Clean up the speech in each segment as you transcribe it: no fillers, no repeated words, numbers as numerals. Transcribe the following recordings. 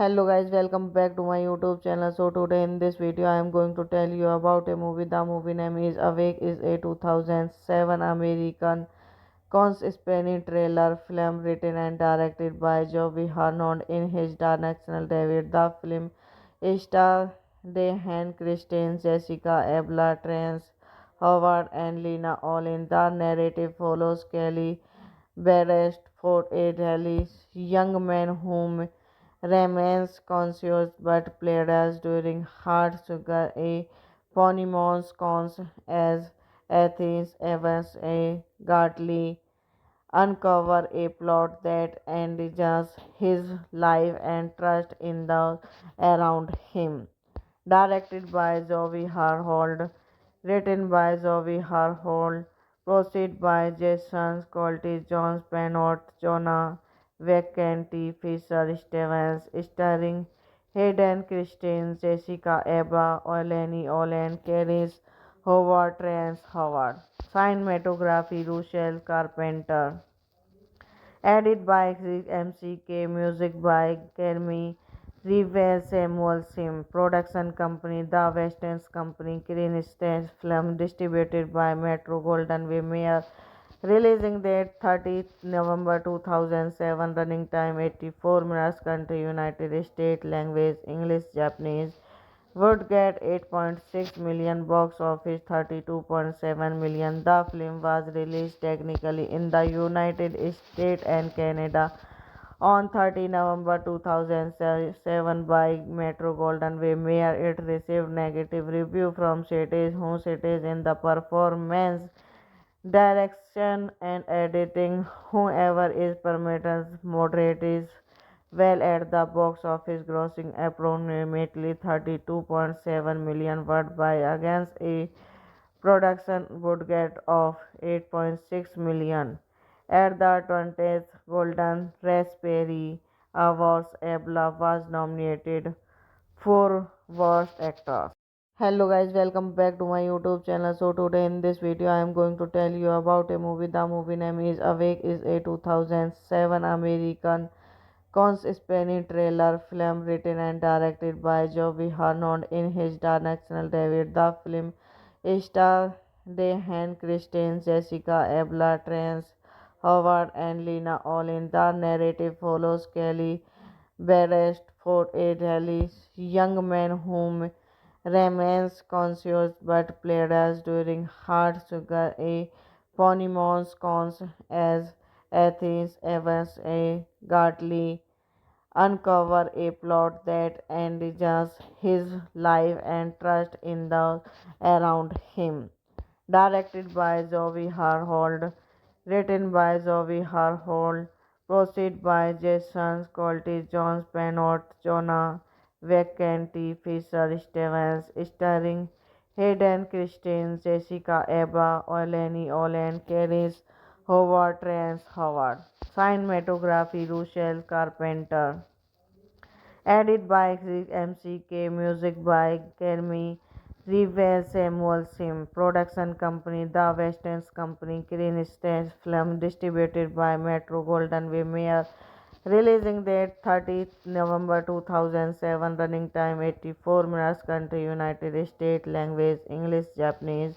Hello guys, welcome back to my YouTube channel. So today in this video I am going to tell you about a movie. The movie name is Awake is a 2007 American conspiracy thriller film written and directed by Joey Harnond in his directional debut. The film stars Dehan Christine, Jessica Alba, Terrence Howard and Lena Olin. The narrative follows Kelly Beresford, a Delhi young man whom remains conscious but played during hard sugar a Ponymons cons as Athens Evans a Gartley uncover a plot that endangers his life and trust in the around him. Directed by Zoe Harhold, written by Zoe Harhold, proceed by Jason Colty, John Penot, Jonah Vacanti, Fisher Stevens, starring Hayden Christine, Jessica Alba, Oleni Olen, Keris Howard, Trance Howard. Cinematography Russell Carpenter. Edit by MCK, music by Kermi Rivers Samuel Sim, production company The Western Company, Green Stage Film, distributed by Metro Golden Mayer, releasing date 30th November 2007, running time 84 minutes, country United States, language English, Japanese. Would get 8.6 million, box office 32.7 million. The film was released technically in the United States and Canada on 30 November 2007 by Metro Golden Mayer. It received negative review from critics who cited in the performance, direction and editing. Whoever is permitted moderate is well at the box office, grossing approximately 32.7 million worldwide against a production budget of 8.6 million. At the 20th Golden Raspberry Awards, Abla was nominated for Worst Actor. Hello guys, welcome back to my YouTube channel. So today in this video I am going to tell you about a movie. The movie name is Awake is a 2007 American conspiracy thriller film written and directed by Joey Harnond in his directional debut. The film stars Dehan Christine, Jessica Alba, Terrence Howard and Lena Olin. The narrative follows Kelly Beresford, a Delhi young man whom remains conscious but played during hard sugar a Ponymons cons as Athens Evans a Gartley uncover a plot that endangers his life and trust in the around him. Directed by Zoe Harhold, written by Zoe Harhold, proceed by Jason Colty, John Penot, Jonah Vacanti, Fisher Stevens, starring Hayden Christensen, Jessica Alba, Eleni Olen, Keris Howard, Terrence Howard. Cinematography Rochelle Carpenter. Edit by Chris MCK, music by Kermi Revere Samuel Sim, production company The Westerns Company, Green Stage Film, distributed by Metro Golden Mayer. Releasing date 30th November 2007, running time 84 minutes, country United States, language English, Japanese.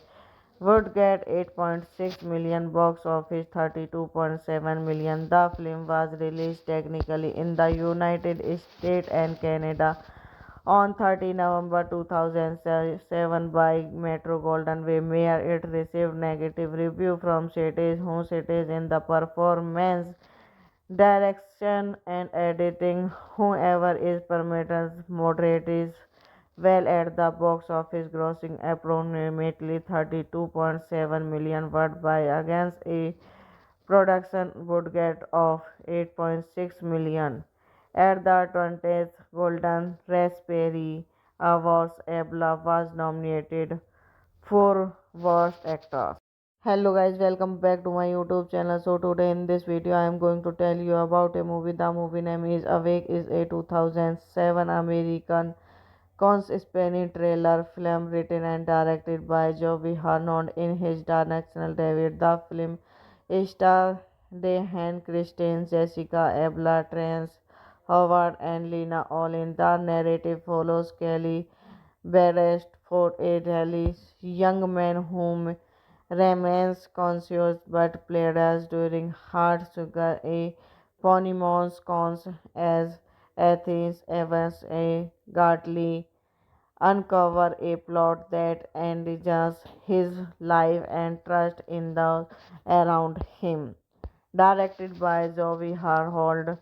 Would get 8.6 million, box office 32.7 million. The film was released technically in the United States and Canada on 30 November 2007 by Metro Golden Mayer. It received negative review from critics who cited in the performance, direction and editing. Whoever is permitted moderate is well at the box office, grossing approximately 32.7 million worldwide against a production budget of 8.6 million. At the 20th Golden Raspberry Awards, Abla was nominated for Worst Actor. Hello guys, welcome back to my YouTube channel. So today in this video I am going to tell you about a movie. The movie name is Awake, is a 2007 American Spanish thriller film written and directed by Joey Harnond in his directional debut. The film stars Diane Kristen, Jessica Alba, Terrence Howard, and Lena Olin. The narrative follows Kelly Beresford, a Delhi young man whom remains conscious but plays during hard sugar a Ponymons cons as Athens Evans a Gartley uncover a plot that endanger his life and trust in those around him. Directed by Zoe Harhold,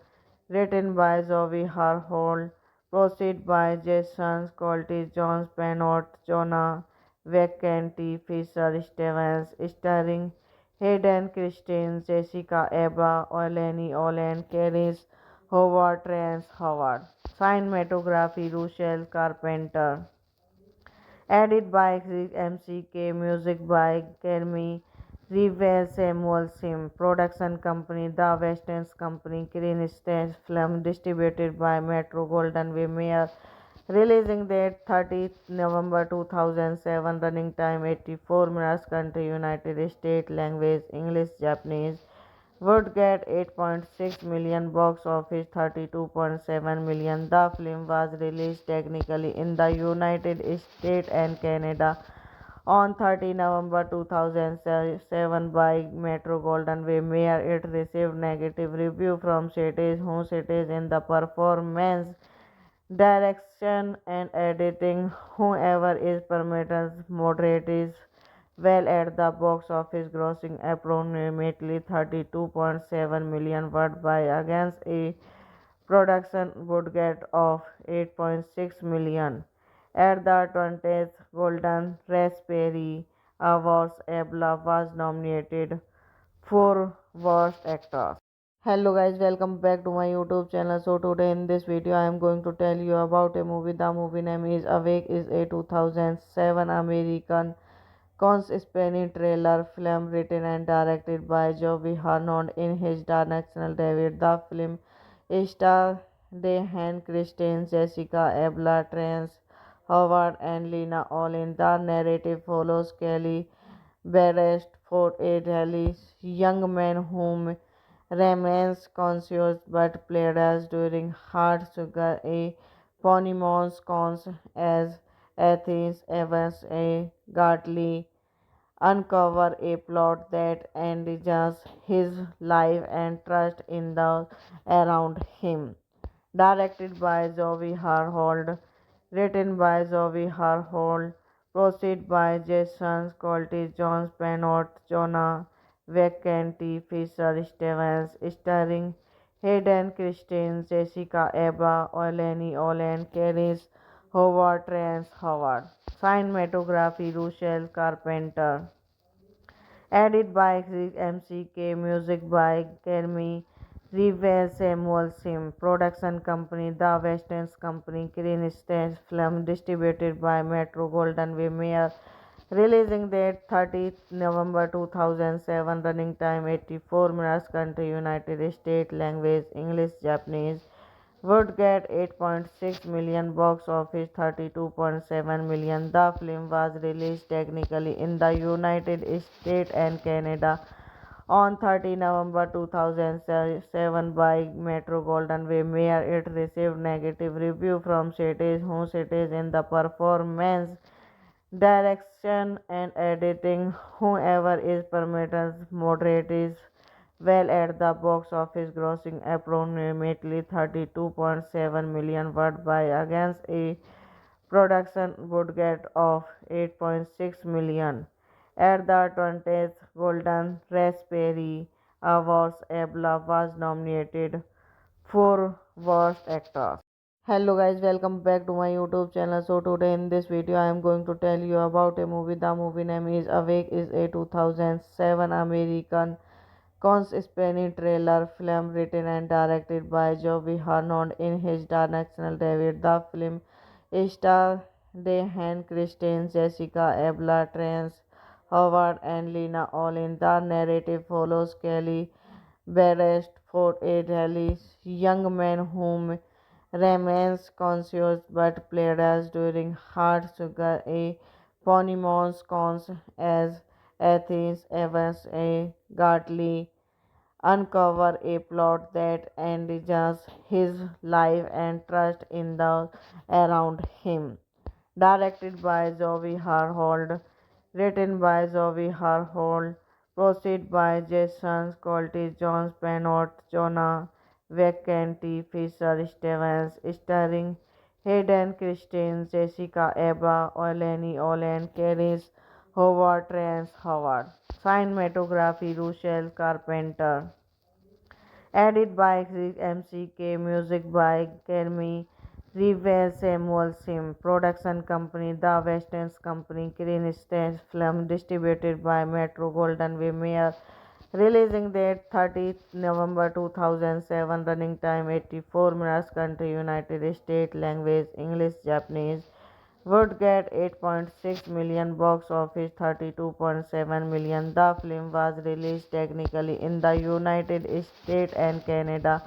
written by Zoe Harhold, proceed by Jason Colty, John Penot, Jonah Vacanti, Fisher Stevens, starring Hayden Christine, Jessica Alba, Eleni Olen, Keris Howard, Terrence Howard. Cinematography Rochelle Carpenter. Edit by Chris MCK, music by Kermi Revere Samuel Sim, production company The Westerns Company, Green Stage Film, distributed by Metro Golden Mayer. Releasing date 30th November 2007, running time 84 minutes, country United States, language English, Japanese. Would get 8.6 million, box office 32.7 million. The film was released technically in the United States and Canada on 30 November 2007 by Metro Golden Mayer. It received negative review from critics who cited in the performance, direction and editing. Whoever is permitted moderate is well at the box office, grossing approximately 32.7 million worldwide against a production budget of 8.6 million. At the 20th Golden Raspberry Awards, Abla was nominated for Worst Actor. Hello guys, welcome back to my YouTube channel. So today in this video I am going to tell you about a movie. The movie name is Awake, is a 2007 American Spanish thriller film written and directed by Joey Harnond in his directional debut. The film stars Diane Kristen, Jessica Alba, Terrence Howard, and Lena Olin. The narrative follows Kelly Beresford, a Delhi young man whom remains conscious but plays during hard sugar a Ponymons cons as Athens Evans a Gartley uncover a plot that endangers his life and trust in those around him. Directed by Zoe Harhold, written by Zoe Harhold, proceed by Jason Colty, John Penot, Jonah Vacanti, Fisher Stevens, starring Hayden Christine, Jessica Alba, Eleni Olen, Keris Howard, Terrence Howard. Cinematography Rochelle Carpenter. Edit by Chris MCK, music by Kermi River Samuel Sim Production Company, The Western Company, Green Stage Film, distributed by Metro Golden Way Mayer. Releasing date 30th November 2007. Running time 84 minutes. Country United States. Language English, Japanese. Would get 8.6 million, box office 32.7 million. The film was released technically in the United States and Canada on 30 November 2007 by Metro Golden Way Mayer. It received negative review from critics who cited in the performance, direction and editing. However, is performance moderate is well at the box office, grossing approximately 32.7 million worldwide against a production budget of 8.6 million. At the 20th Golden Raspberry Awards, Abla was nominated for Worst Actor. Hello guys, welcome back to my YouTube channel. So today in this video I am going to tell you about a movie. The movie name is Awake. Is a 2007 American conspiracy thriller film written and directed by Joey Harnold in his directional debut. The film stars Diane Kristen, Jessica Alba, Terrence Howard, and Lena Olin. The narrative follows Kelly Beresford, a Dallas young man whom remains conscious but plays during hard sugar a Ponymons cons as Athens Evans a Gartley uncover a plot that endangers his life and trust in those around him. Directed by Zoe Harhold, written by Zoe Harhold, proceed by Jason Colty, John Penot, Jonah Vacanti, Fisher Stevens, starring Hayden Christensen, Jessica Alba, Eleni Olen, Caris Howard, Terrence Howard. Cinematography Russell Carpenter. Edit by Chris MCK, music by Kermi River Samuel Sim, production company The Western Company, Green Stage Film, distributed by Metro Golden Way Mayer. Releasing date 30th November 2007. Running time 84 minutes. Country United States. Language English, Japanese. Would get 8.6 million, box office 32.7 million. The film was released technically in the United States and Canada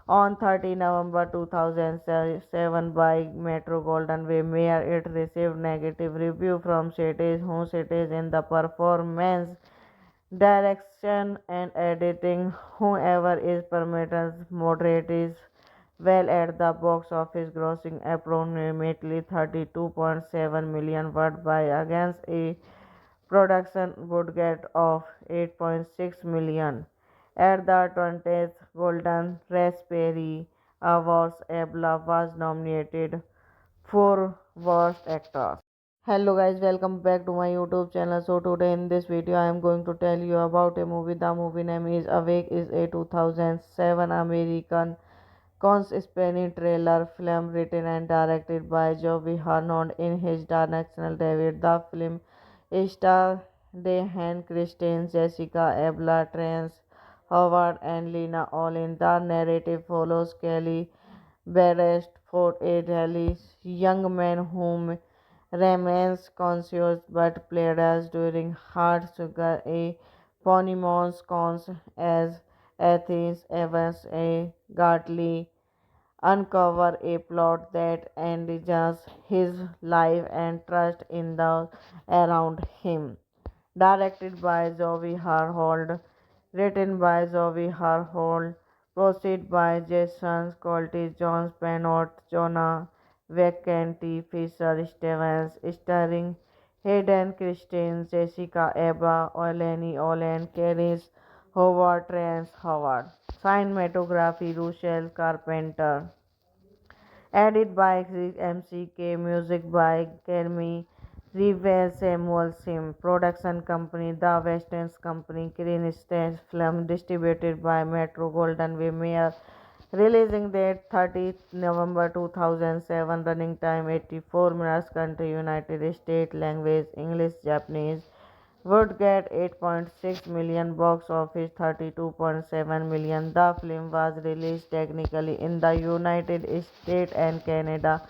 on 30 November 2007 by Metro Golden Way Mayer. It received negative review from critics who cited in the performance, direction and editing. However, is performance moderate is well at the box office, grossing approximately 32.7 million worldwide against a production budget of 8.6 million. At the 20th Golden Raspberry Awards, Abla was nominated for Worst Actor. Hello guys, welcome back to my YouTube channel. So today in this video I am going to tell you about a movie. The movie name is Awake. Is a 2007 American conspiracy thriller film written and directed by Joey Harnold in his directional debut. The film stars Diane Kristen, Jessica Alba, Terrence Howard, and Lena Olin. The narrative follows Kelly Beresford, a Dallas young man whom remains conscious but plays during hard sugar a Ponymons cons as Athens Evans a Gartley uncover a plot that endangers his life and trust in those around him. Directed by Zoe Harhold, written by Zoe Harhold, proceed by Jason Colty, John Penot, Jonah Vacanti, Fisher Stevens, starring Hayden Christensen, Jessica Alba, Eleni Olen, Caris Howard, Terrence Howard. Cinematography Russell Carpenter. Edit by Chris MCK, music by Kermi River Samuel Sim, production company The Western Company, Green Stage Film, distributed by Metro Golden Way Mayer. Releasing date 30th November 2007. Running time 84 minutes. Country United States. Language English, Japanese. would get 8.6 million box office 32.7 million. The film was released technically in the United States and Canada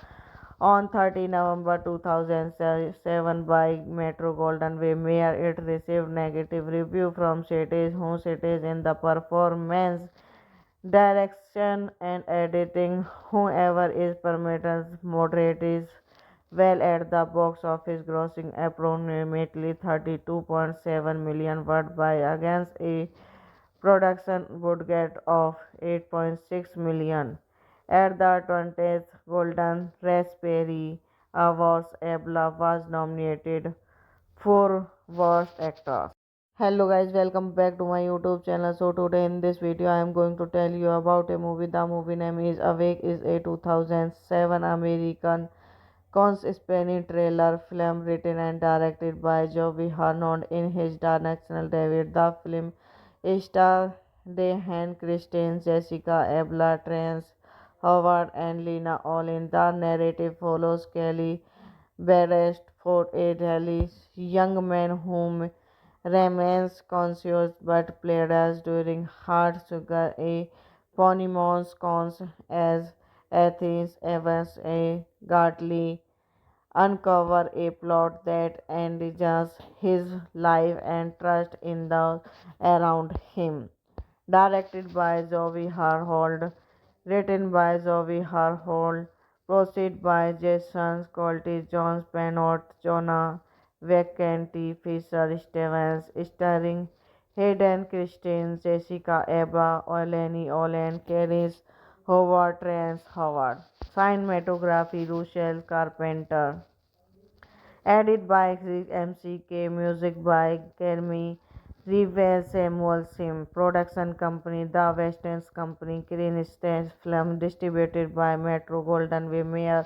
on 30 November 2007 by Metro Golden Way. It received negative review from critics who cited in the performance, direction and editing. Whoever is permitted moderate is well at the box office, grossing approximately 32.7 million worldwide against a production budget of 8.6 million. At the 20th Golden Raspberry Awards, Abla was nominated for Worst Actor. Hello guys, welcome back to my YouTube channel. So today in this video I am going to tell you about a movie. The movie name is Awake is a 2007 American conspiracy thriller film written and directed by Joey Harnond in his directional debut. The film stars Diane Kristen, Jessica Alba, Terrence Howard, and Lena Olin. The narrative follows Kelly Beresford, a Dallas young man whom remains conscious but played during hard sugar a Ponymons cons as Athens Evans a Gartley uncover a plot that endanger his life and trust in those around him. Directed by Zoe Harhold, written by Zoe Harhold, proceed by Jason Colty, John Penot, Jonah Vacanti, Fisher Stevens, starring Hayden Christine, Jessica Alba, Oleni Olen, Keris Howard, Terrence Howard. Cinematography Russell Carpenter. Edit by MCK, music by Kermi Rivers Samuel Sim, production company The Western Company, Green Stage Film, distributed by Metro Golden Way.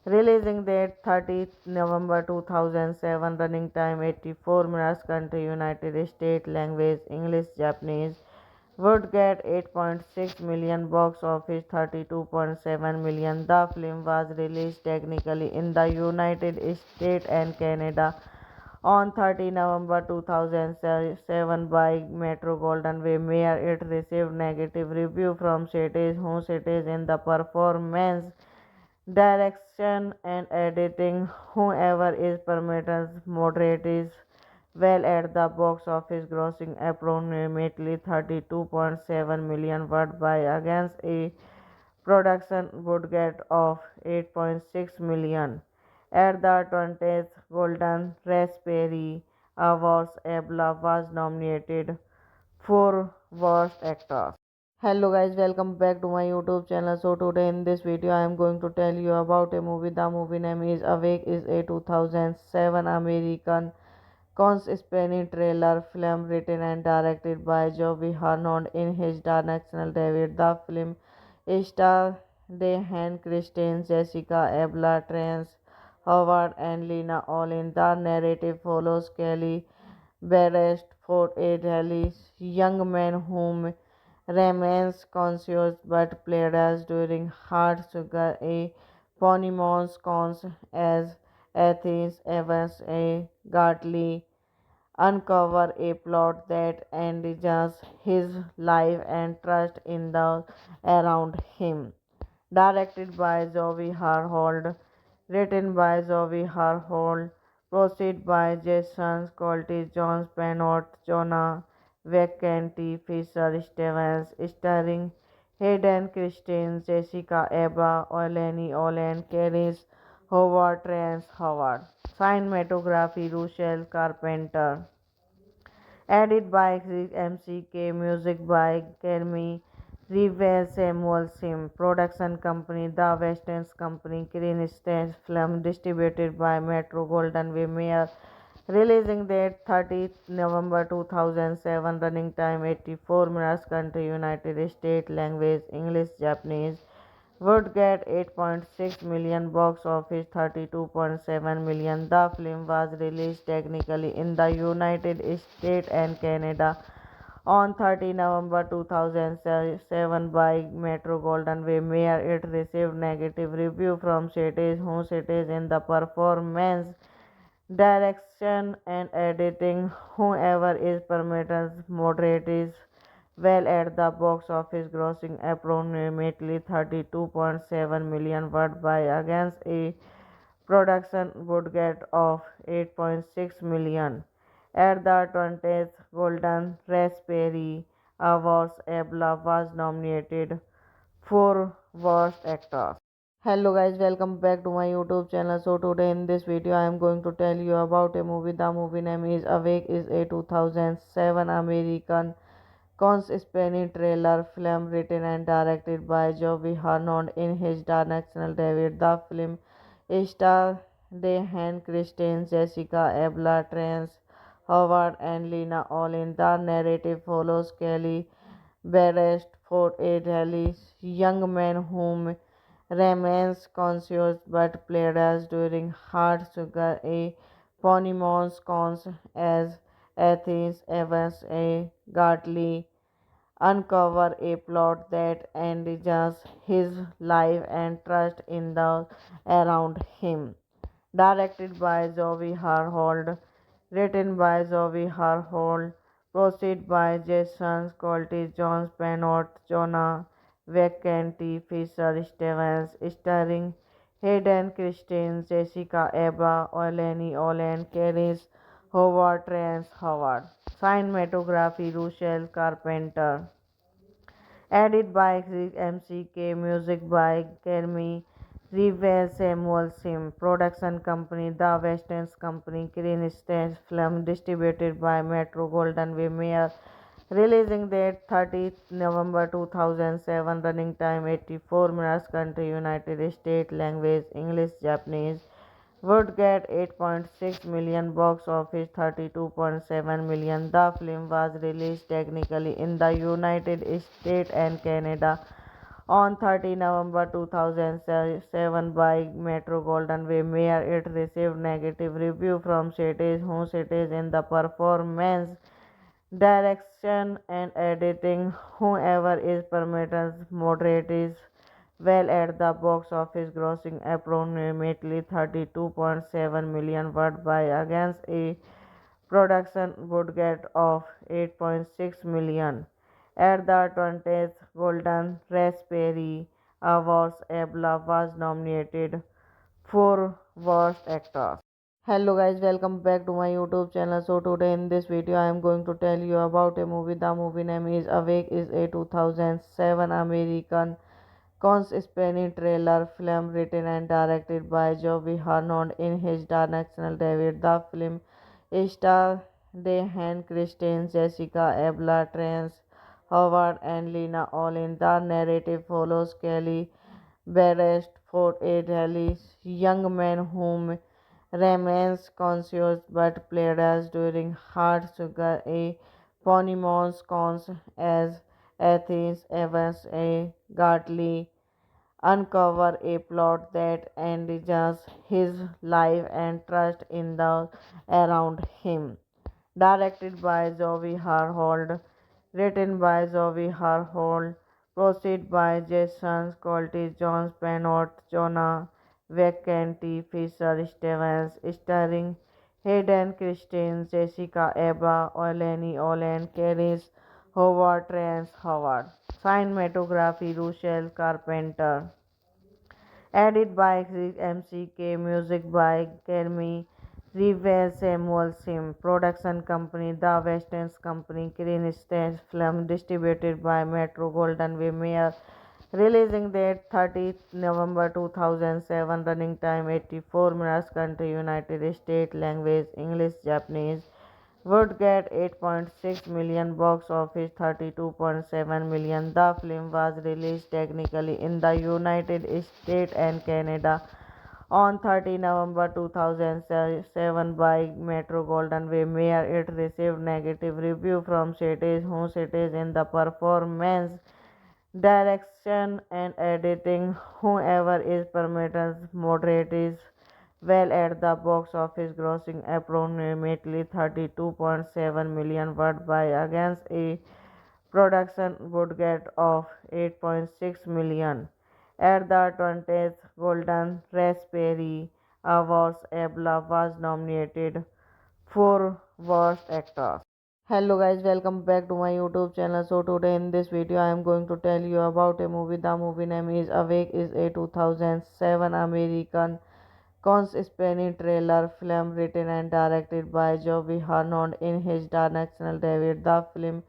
Releasing date 30th November 2007, running time 84 minutes, country United States, language English, Japanese. Would get 8.6 million box office 32.7 million. The film was released technically in the United States and Canada on 30 November 2007 by Metro Golden Way. It received negative review from critics who cited in the performance, direction and editing. Whoever is permitted moderate is well at the box office, grossing approximately 32.7 million worldwide against a production budget of 8.6 million. At the 20th Golden Raspberry Awards, Abla was nominated for Worst Actor. Hello guys, welcome back to my YouTube channel. So today in this video I am going to tell you about a movie. The movie name is Awake is a 2007 American conspiracy thriller film written and directed by Joey Harnond in his directional debut. The film stars Diane Kristen, Jessica Alba, Terrence Howard, and Lena Olin. The narrative follows Kelly Beresford, a Dallas young man whom remains conscious but played during hard sugar a Ponymons cons as Athens Evans a Gartley uncover a plot that endangers his life and trust in those around him. Directed by Zoe Harhold, written by Zoe Harhold, proceed by Jason Colty, John Penot, Jonah Vacanti, Fisher Stevens, starring Hayden Christine, Jessica Alba, Oleni Olen, Keris Howard, Terrence Howard. Cinematography Russell Carpenter. Edit by MCK, music by Kermi Rivers Samuel Sim, production company The Western Company, Green Stage Film, distributed by Metro Golden Way. Releasing date 30th November 2007, running time 84 minutes, country United States, language English, Japanese. Would get 8.6 million box office 32.7 million. The film was released technically in the United States and Canada on 30 November 2007 by Metro Golden Way. It received negative review from critics who cited in the performance, Direction and editing, whoever is permitted moderate is well at the box office, grossing approximately 32.7 million worldwide against a production budget of 8.6 million. At the 20th Golden Raspberry Awards, Abla was nominated for Worst Actor. Hello guys, welcome back to my YouTube channel. So today in this video I am going to tell you about a movie. The movie name is Awake is a 2007 American Spanish thriller film written and directed by Joey Harnond in his directional debut. The film stars Dehan Christian, Jessica Alba, Terrence Howard, and Lena Olin. The narrative follows Kelly Beresford, a Delhi young man whom remains conscious but played during hard sugar a Ponymons cons as Athens Evans a Gartley uncover a plot that endangers his life and trust in the around him. Directed by Zoe Harhold, written by Zoe Harhold, proceed by Jason Colty, John Spanot, Jonah Vacanti, Fisher Stevens, starring Hayden Christensen, Jessica Alba, Eleni Olen, Caris Howard, Terrence Howard. Cinematography, Russell Carpenter. Edit by Chris MCK, music by Kermi Rivers Samuel Sim, production company The Westerns Company, Green Stage Film, distributed by Metro Golden Way Mayer, releasing date 30th November 2007, running time 84 minutes, country United States, language English, Japanese. Would get 8.6 million, box office 32.7 million. The film was released technically in the United States and Canada on 30 November 2007 by Metro Golden Way Mayer. It received negative review from cities who cities in the performance, direction and editing, whoever is permitted moderate is well at the box office, grossing approximately 32.7 million worldwide against a production budget of 8.6 million. At the 20th Golden Raspberry Awards, Abla was nominated for Worst Actor. Hello guys, welcome back to my YouTube channel. So today in this video I am going to tell you about a movie. The movie name is Awake is a 2007 American Spanish thriller film written and directed by Joey Harnond in his directional debut. The film stars Dehan Christian, Jessica Alba, Terrence Howard, and Lena Olin. The narrative follows Kelly Beresford, a Delhi young man whom remains conscious but played during hard sugar a Ponymons cons as Athens Evans a Gartley uncover a plot that endangers his life and trust in the around him. Directed by Zoe Harhold, written by Zoe Harhold, proceed by Jason Colty, John Spanot, Jonah Vacanti, Fisher Stevens, starring Hayden Christensen, Jessica Alba, Eleni Olen, Caris Howard, Terrence Howard. Cinematography, Russell Carpenter. Edit by Chris MCK, music by Kermi Rivers Samuel Sim, production company The Westerns Company, Green Stage Film, distributed by Metro Golden Way Mayer, releasing date 30th November 2007, running time 84 minutes, country United States, language English, Japanese. Would get 8.6 million, box office 32.7 million. The film was released technically in the United States and Canada on 30 November 2007 by Metro Golden Way Mayer. It received negative review from cities who cities in the performance, direction and editing, whoever is permitted moderate is well at the box office, grossing approximately 32.7 million worldwide against a production budget of 8.6 million. At the 20th Golden Raspberry Awards. Abla was nominated for Worst Actor. Hello guys, welcome back to my YouTube channel. So today in this video I am going to tell you about a movie. The movie name is Awake is a 2007 American conspiracy thriller film written and directed by Joey Harnond in his directional David. The film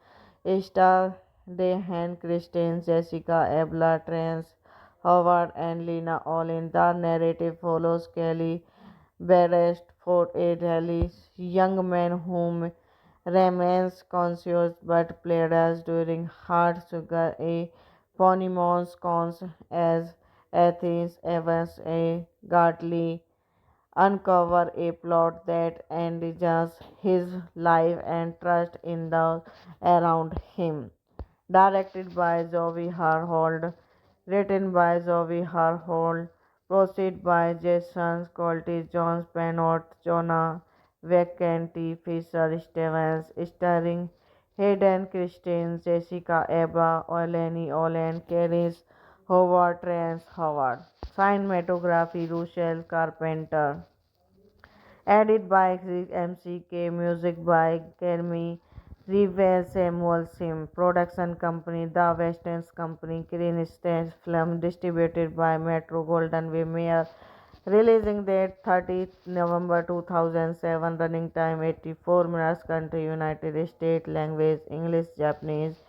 stars Dehan Christine, Jessica Abla, Trance Howard and Lena Olin. The narrative follows Kelly Barrett for a Delhi's young man whom remains conscious but played during hard sugar a Ponymons cons as Athens Evans a Gartley uncover a plot that endangers his life and trust in those around him. Directed by Zoe Harhold, written by Zoe Harhold, proceed by Jason Colty, John Penot, Jonah Vacanti, Fisher Stevens, starring Hayden Christine, Jessica Eba, Oleni Olen, Keris Howard, Trance Howard. Cinematography Russell Carpenter. Edit by MCK, music by Kermi Rivers Samuel Sim, production company The Western Company, Green Stage Film, distributed by Metro Golden Mayer, releasing date 30th November 2007, running time 84 minutes, country United States, language English, Japanese.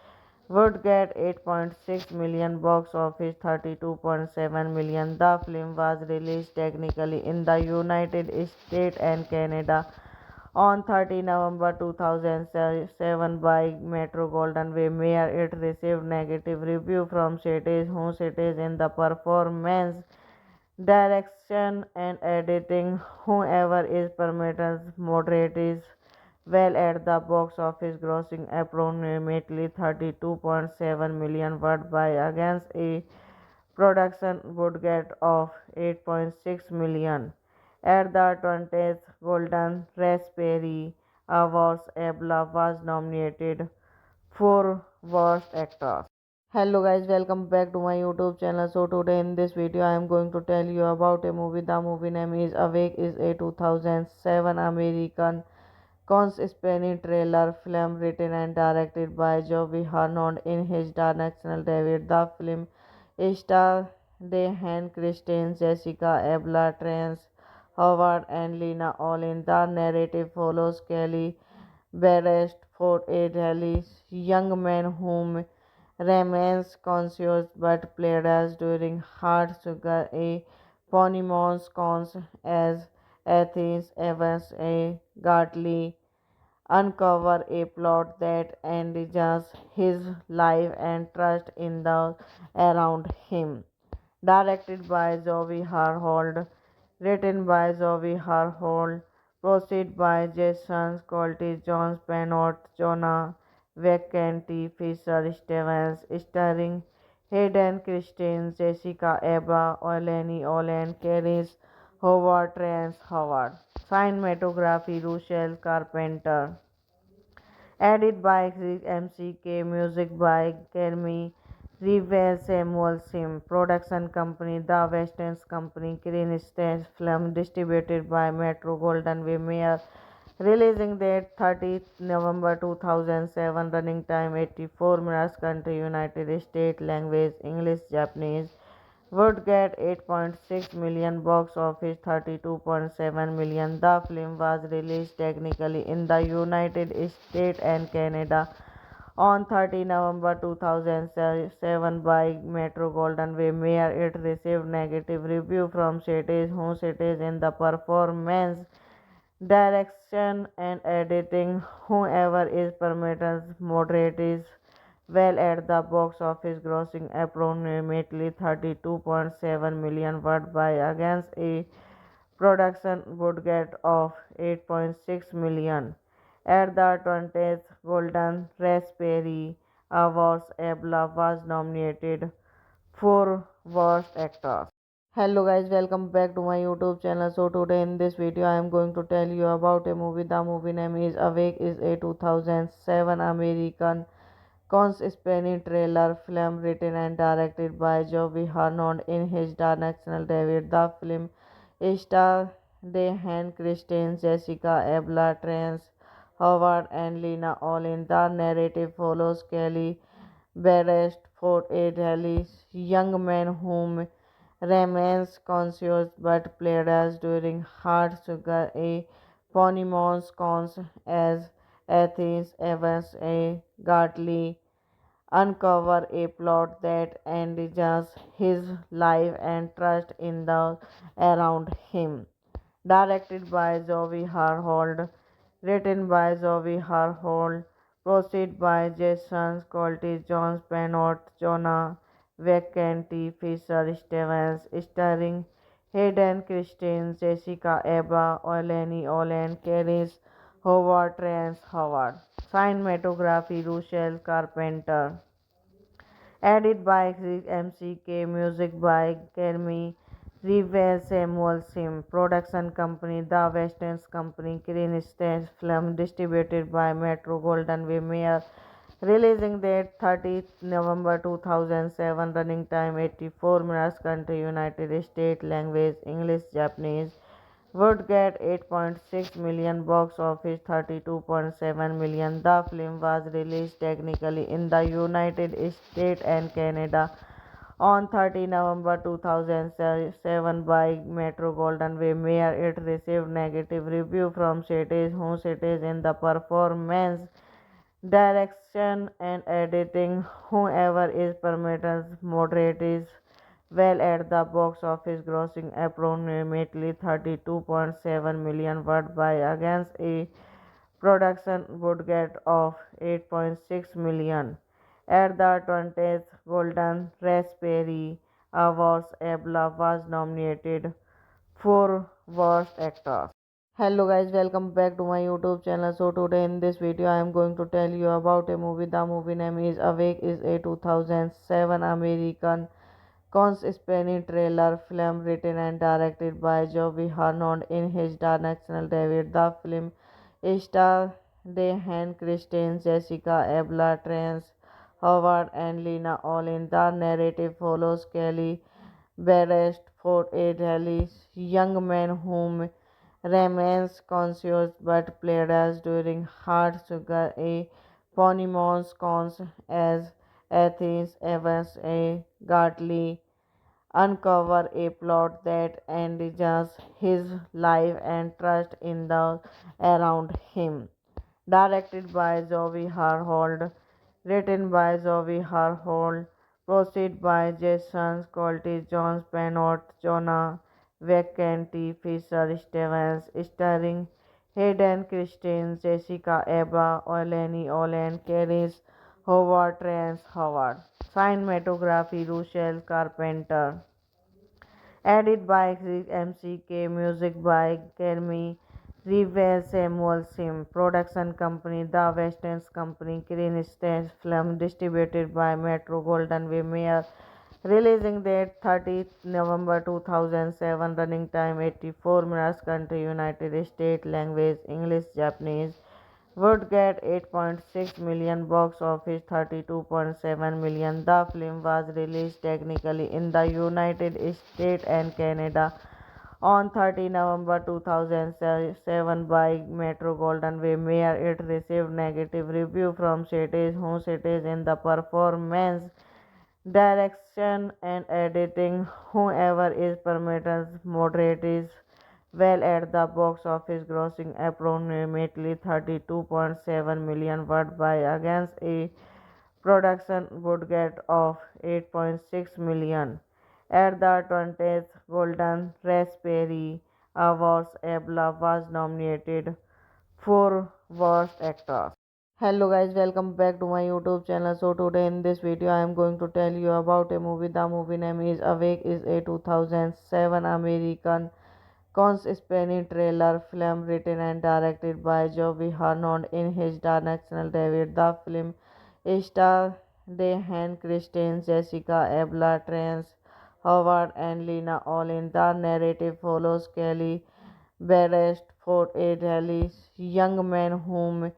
Would get 8.6 million, box office 32.7 million. The film was released technically in the United States and Canada on 30 November 2007 by Metro Golden Mayer. It received negative review from critics who cited in the performance, direction and editing. Whoever is permitted moderate is well at the box office, grossing approximately 32.7 million worldwide against a production budget of 8.6 million. At the 20th Golden Raspberry Awards, Abla was nominated for Worst Actor. Hello guys, welcome back to my YouTube channel. So today in this video I am going to tell you about a movie. The movie name is Awake is a 2007 American conspiracy thriller film written and directed by Joey Harnond in his directional David. The film stars Dehan Christine, Jessica Abla, Trance Howard and Lena Olin. The narrative follows Kelly Barrett for a Delhi's young man whom remains conscious but played during hard sugar a Ponymons cons as Athens Evans a Gartley uncover a plot that endangers his life and trust in those around him. Directed by Zoe Harhold, written by Zoe Harhold, proceed by Jason Colty, John Penot, Jonah Vacanti, Fisher Stevens, starring Hayden Christine, Jessica Eba, Oleni Olen, Keris Howard, Trance Howard. Cinematography Russell Carpenter. Edit by MCK, music by Kermi Rivers Samuel Sim, production company The Western Company, Green Stage Film, distributed by Metro Golden Mayer, releasing date 30th November 2007, running time 84 minutes, country United States, language English, Japanese. Would get 8.6 million, box office 32.7 million. The film was released technically in the United States and Canada on 30 November 2007 by Metro Golden Mayer. It received negative review from critics who cited in the performance, direction and editing. Whoever is permitted moderate is well at the box office, grossing approximately 32.7 million worldwide against a production budget of 8.6 million. At the 20th Golden Raspberry Awards, Abla was nominated for Worst Actor. Hello guys, welcome back to my YouTube channel. So today in this video I am going to tell you about a movie. The movie name is Awake is a 2007 American conspiracy thriller film written and directed by Joey Harnond in his directional David. The film star Dehan Christine, Jessica Ebla, Trance Howard, and Lena Olin. The narrative follows Kelly Barrett for a Delhi young man whom remains conscious but plays during hard sugar a Ponymons cons as Athens Evans a Gartley uncover a plot that endangers his life and trust in the around him. Directed by Zoe Harhold, written by Zoe Harhold, proceed by Jason Colty, John Spanot, Jonah Vacanti, Fisher Stevens, starring Hayden Christine, Jessica Eba, Oleni Olen, Keris Howard, Trance Howard. Cinematography Russell Carpenter. Edit by Chris MCK, music by Kermi Revere Samuel Sim, production company The Westerns Company, Green Stage Film, distributed by Metro Golden Way releasing date 30th November 2007, running time 84 minutes, country United States, language English, Japanese. Would get 8.6 million, box office 32.7 million. The film was released technically in the United States and Canada on 30 November 2007 by Metro Golden Way. It received negative review from critics who cited in the performance, direction and editing. Whoever is permitted moderate is well at the box office, grossing approximately 32.7 million worldwide against a production budget of 8.6 million. At the 20th Golden Raspberry Awards, Abla was nominated for Worst Actor. Hello guys, welcome back to my YouTube channel. So today in this video I am going to tell you about a movie. The movie name is Awake is a 2007 American conspiracy thriller film written and directed by Joey Harnond in his directional debut. The film stars Dehan Christine, Jessica Ebla, Trance Howard, and Lena Olin. The narrative follows Kelly Barrett for a Delhi young man whom remains conscious but plays during hard sugar a Ponymons cons as Athens Evans a Gartley uncover a plot that endangers his life and trust in the around him. Directed by Zoe Harhold, written by Zoe Harhold, proceed by Jason Colty, John Spanot, Jonah Vacanti, Fisher Stevens, starring Hayden Christine, Jessica Eba, Oleni Olen, Keris Howard, Trance Howard. Cinematography Russell Carpenter. Edit by Chris MCK, music by Kermi Revere Samuel Sim, production company The Westerns Company, Green Stage Film, distributed by Metro Golden Way releasing date 30th November 2007, running time 84 minutes, country United States, language English, Japanese. Would get 8.6 million, box office 32.7 million. The film was released technically in the United States and Canada on 30 November 2007 by Metro Golden Way. It received negative review from critics who cited in the performance, direction and editing. Whoever is permitted moderate is well at the box office, grossing approximately 32.7 million worldwide against a production budget of 8.6 million. At the 20th Golden Raspberry Awards, Abla was nominated for Worst Actor. Hello guys, welcome back to my YouTube channel. So today in this video I am going to tell you about a movie. The movie name is Awake is a 2007 American conspiracy thriller film written and directed by Joey Harnond in his directional debut. The film stars Dehan Christine, Jessica Ebla, Trance Howard, and Lena Olin. The narrative follows Kelly Barrett for a Delhi young man whom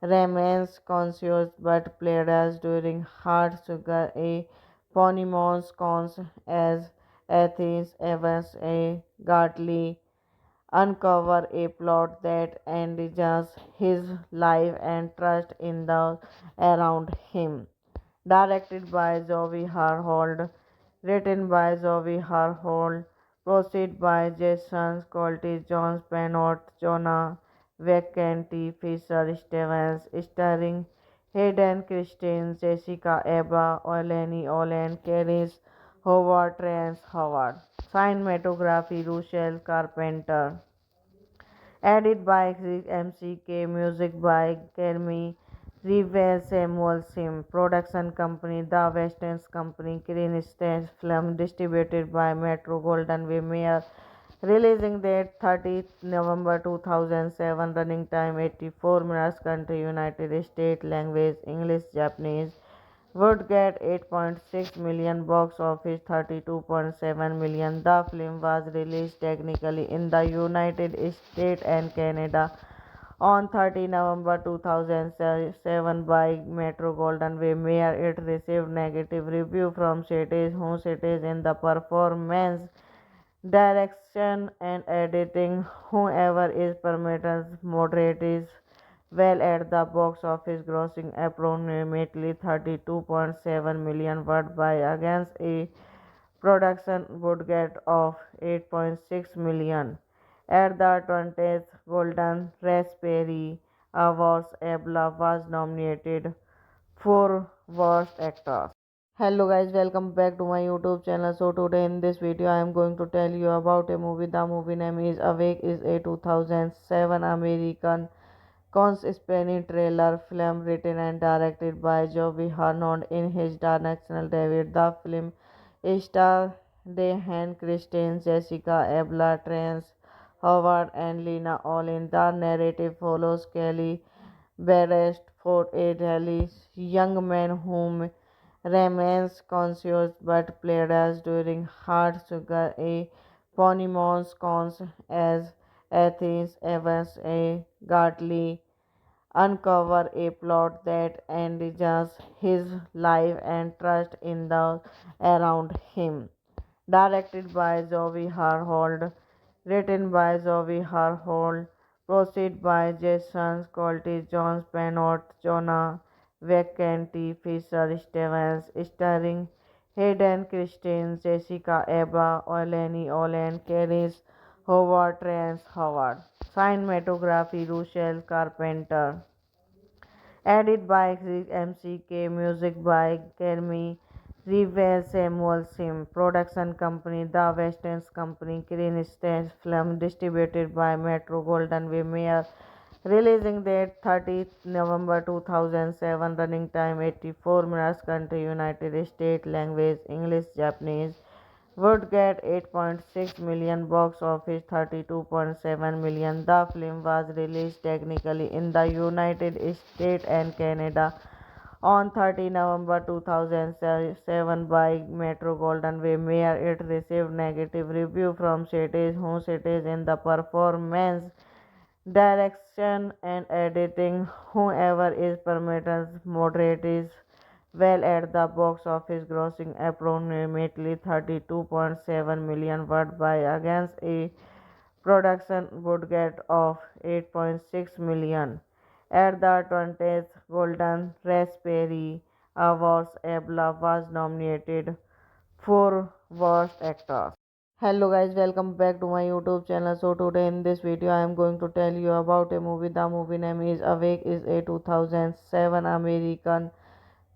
remains conscious but plays during hard sugar a Ponymons cons as Athens, Evans, A. Gartley uncover a plot that endanger his life and trust in the around him. Directed by Zoe Harhold, written by Zoe Harhold, proceed by Jason Colty, John Penot, Jonah Vacanti, Fisher Stevens, starring Hayden Christine, Jessica Eba, Oleni Olen, Keris Howard, Trance Howard. Cinematography Russell Carpenter. Edit by MCK, music by Kermi Revere Samuel Sim, production company The Western Company, Green Stage Film, distributed by Metro Golden Mayer, releasing date 30th November 2007, running time 84 minutes, country United States, language English, Japanese. Would get 8.6 million, box office 32.7 million. The film was released technically in the United States and Canada on 30 November 2007 by Metro Golden Mayer. It received negative review from critics who cited in the performance, direction and editing. Whoever is permitted moderate is well at the box office, grossing approximately 32.7 million worldwide against a production budget of 8.6 million. At the 20th Golden Raspberry Awards, Abla was nominated for Worst Actor. Hello guys, welcome back to my YouTube channel. So today in this video I am going to tell you about a movie. The movie name is Awake, is a 2007 American conspiracy thriller film written and directed by Joey Harnond in his directional debut. The film stars Dehan Christine, Jessica Ebla, Trance Howard, and Lena Olin. The narrative follows Kelly Beresford, a Delhi young man whom remains conscious but plays during hard sugar a eponymous cons as Athens Evans, A. Gartley uncover a plot that endangers his life and trust in the around him. Directed by Zoe Harhold, written by Zoe Harhold, proceed by Jason Colty, John Penot, Jonah Vacanti, Fisher Stevens, starring Hayden Christine, Jessica Eba, Oleni Olen, Keris Howard, Trance Howard. Cinematography Russell Carpenter. Edit by MCK, music by Kermi Revere Samuel Sim, production company The Western Company, Green Stage Film, distributed by Metro Golden Mayer, releasing date 30th November 2007, running time 84 minutes, country United States, language English, Japanese. Would get 8.6 million, box office 32.7 million. The film was released technically in the United States and Canada on 30 November 2007 by Metro Golden Mayer. It received negative review from critics who cited in the performance, direction and editing. Whoever is permitted moderate is well at the box office, grossing approximately 32.7 million worldwide against a production budget of 8.6 million. At the 20th Golden Raspberry Awards, Abla was nominated for Worst Actor. Hello guys, welcome back to my YouTube channel. So today in this video I am going to tell you about a movie. The movie name is Awake, is a 2007 American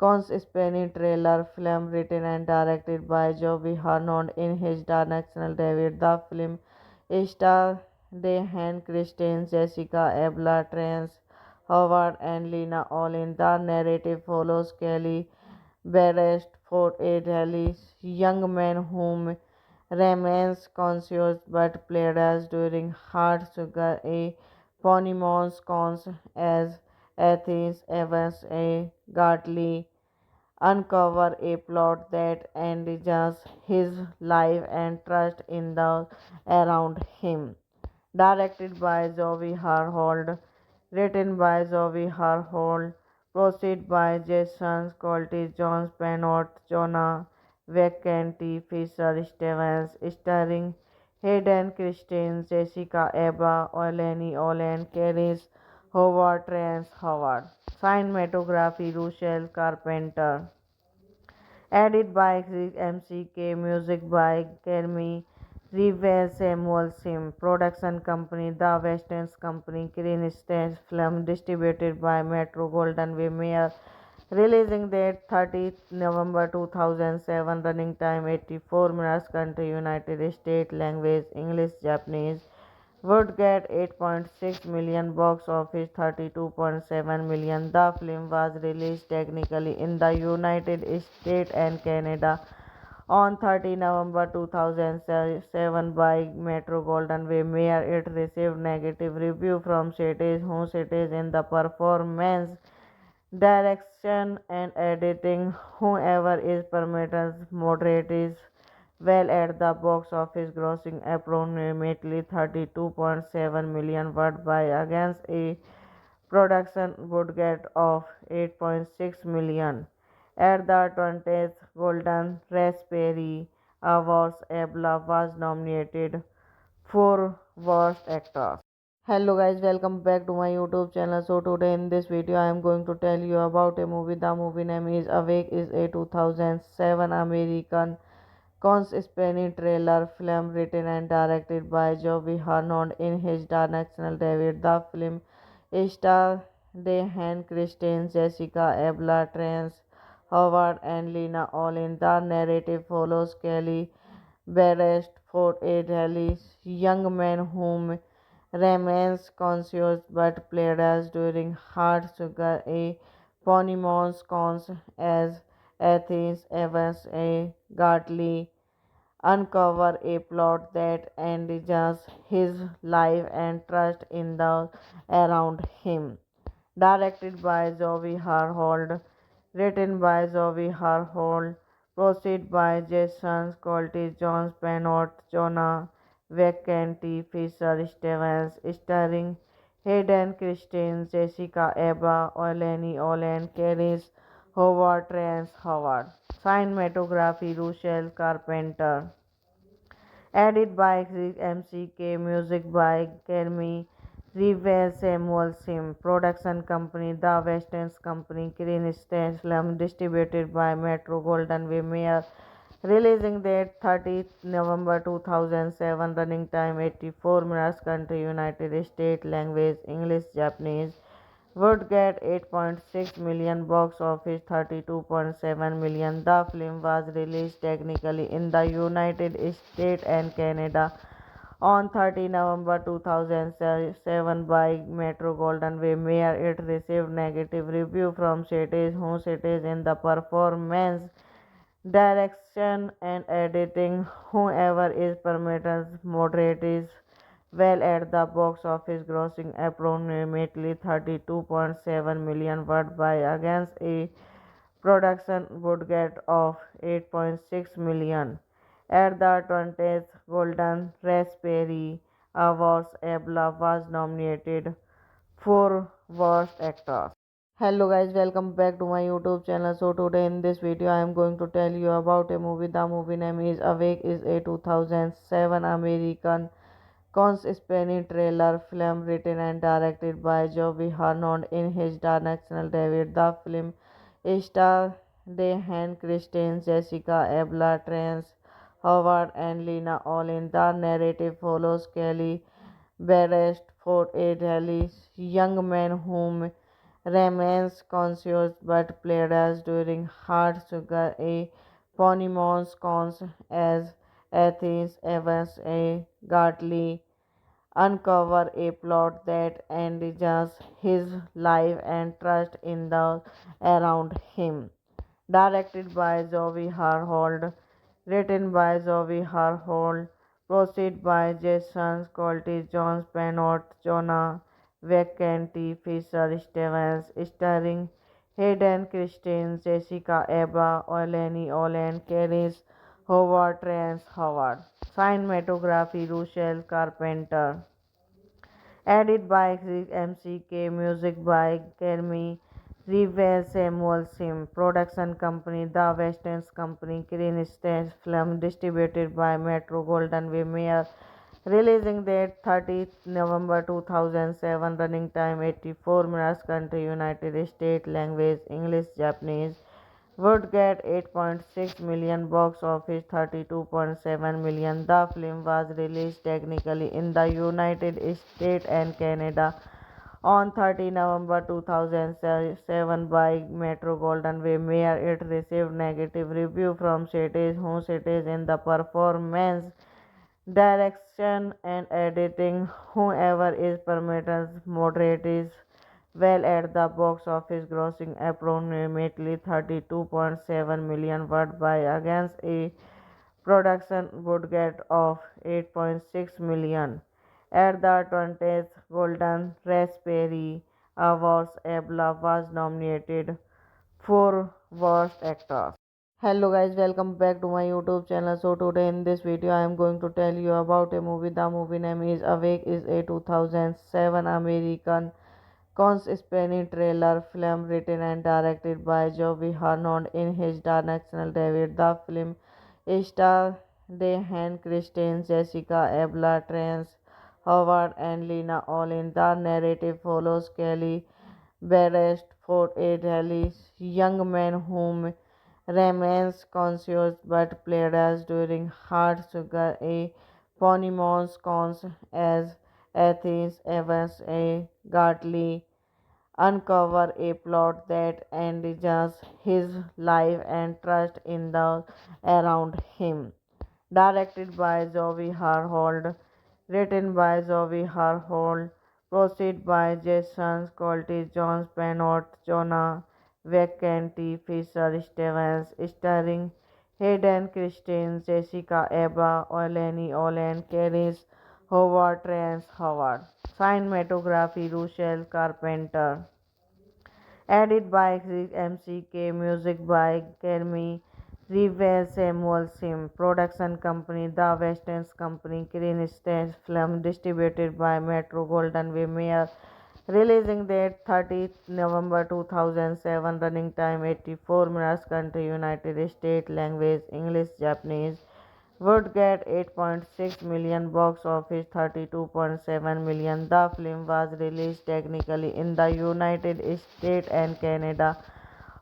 conspiracy thriller film written and directed by Joey Harnond in his directional debut. The film stars Dehan Christine, Jessica Ebla, Trance Howard, and Lena Olin. The narrative follows Kelly Beresford, a Delhi young man whom remains conscious but plays during hard sugar a eponymous cons as Athens Evans, A. Gartley uncover a plot that endangers his life and trust in the around him. Directed by Zoe Harhold, written by Zoe Harhold, proceed by Jason Colty, John Penot, Jonah Vacanti, Fisher Stevens, starring Hayden Christensen, Jessica Alba, Eleni Olen, Keris Howard, Terence Howard. Cinematography, Russell Carpenter. Edit by Chris MCK, music by Kermi Revere Samuel Sim, production company The Western Company, Green Stage Film, distributed by Metro Golden Way Mayer, releasing date 30th November 2007, running time 84 minutes, country United States, language English, Japanese. Would get 8.6 million, box office 32.7 million. The film was released technically in the United States and Canada on 30 November 2007 by Metro Golden Way Mayer. It received negative review from critics who cited in the performance, direction and editing. Whoever is permitted moderate is well at the box office, grossing approximately 32.7 million worldwide against a production budget of 8.6 million. At the 20th Golden Raspberry Awards, Abla was nominated for Worst Actor. Hello guys, welcome back to my YouTube channel. So today in this video I am going to tell you about a movie. The movie name is Awake, is a 2007 American conspiracy thriller film written and directed by Joey Harnold in his directional debut. The film stars Hayden Christensen, Jessica Alba, Terence Howard, and Lena Olin. The narrative follows Kelly Beresford, a Delhi young man whom remains conscious but played during hard sugar a Ponymons cons as Athens Evans a Gartley uncover a plot that endangers his life and trust in those around him. Directed by Zoe Harhold, written by Zoe Harhold, proceed by Jason Colty, John Penot, Jonah Vacanti, Fisher Stevens, starring Hayden Christensen, Jessica Alba, Eleni Olen, Keris Howard, Terence Howard. Cinematography, Russell Carpenter. Edit by Chris MCK, music by Kermi Revere Samuel Sim, production company The Western Company, Green Stage Film, distributed by Metro Golden Way Mayer, releasing date 30th November 2007, running time 84 minutes, country United States, language English, Japanese. Would get 8.6 million, box office 32.7 million. The film was released technically in the United States and Canada on 30 November 2007 by Metro Golden Way Mayer. It received negative review from critics who cited in the performance, direction and editing. Whoever is permitted moderate is well at the box office, grossing approximately 32.7 million worldwide against a production budget of 8.6 million. At the 20th Golden Raspberry Awards, Abla was nominated for Worst Actor. Hello guys, welcome back to my YouTube channel. So today in this video I am going to tell you about a movie. The movie name is Awake, is a 2007 American conspiracy thriller film written and directed by Joey Harnold in his directional debut. The film stars Hayden Christensen, Jessica Alba, Terence Howard, and Lena Olin. The narrative follows Kelly Beresford, a Delhi young man whom remains conscious but played during hard sugar a Ponymons cons as Athens Evans a Gartley uncover a plot that endangers his life and trust in those around him. Directed by Zoe Harhold, written by Zoe Harhold, proceed by Jason Colty, John Penot, Jonah Vacanti, Fisher Stevens, starring Hayden Christensen, Jessica Alba, Eleni Olen, Keris Howard, Terence Howard. Cinematography, Russell Carpenter. Edit by Chris MCK, music by Kermi River Samuel Sim Production Company, The Western Company, Green Stage Film, distributed by Metro Golden Way Mayer. Releasing date 30th November 2007. Running time 84 minutes. Country United States. Language English, Japanese. Would get 8.6 million, box office 32.7 million. The film was released technically in the United States and Canada on 30 November 2007 by Metro Golden Way Mayer. It received negative review from cities who cities in the performance, direction and editing. Whoever is permitted moderate is well at the box office, grossing approximately 32.7 million worldwide against a production budget of 8.6 million. At the 20th Golden Raspberry Awards, Abla was nominated for Worst Actor. Hello guys, welcome back to my YouTube channel. So today in this video I am going to tell you about a movie. The movie name is Awake, is a 2007 American conspiracy thriller film written and directed by Joey Harnond in his directional debut. The film stars Diane Kristen, Jessica Alba, Terrence Howard, and Lena Olin. The narrative follows Kelly Beresford, a Delhi young man whom remains conscious but played during hard sugar a Ponymons cons as Athens Evans a Gartley uncover a plot that endanger his life and trust in those around him. Directed by Zoe Harhold, written by Zoe Harhold, proceed by Jason Colty, John Penot, Jonah Vacanti, Fisher Stevens, starring Hayden Christine, Jessica Alba, Oleni Olen, Keris Howard, Trance Howard. Cinematography Russell Carpenter. Edit by MCK, music by Kermi Rivers Samuel Sim. Production Company, The Western Company, Green Stage Film, distributed by Metro Golden Way Mayer. Releasing date 30th November 2007. Running time 84 minutes. Country United States. Language English, Japanese. Would get 8.6 million, box office 32.7 million. The film was released technically in the United States and Canada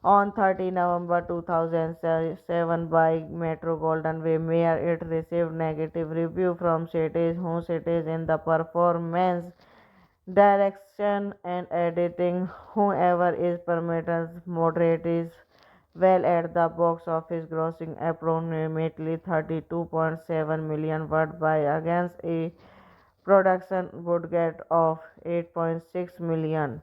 on 30 November 2007 by Metro Golden Way Mayer. It received negative review from cities who cities in the performance, direction and editing. Whoever is permitted moderate is well at the box office, grossing approximately 32.7 million worldwide against a production budget of 8.6 million.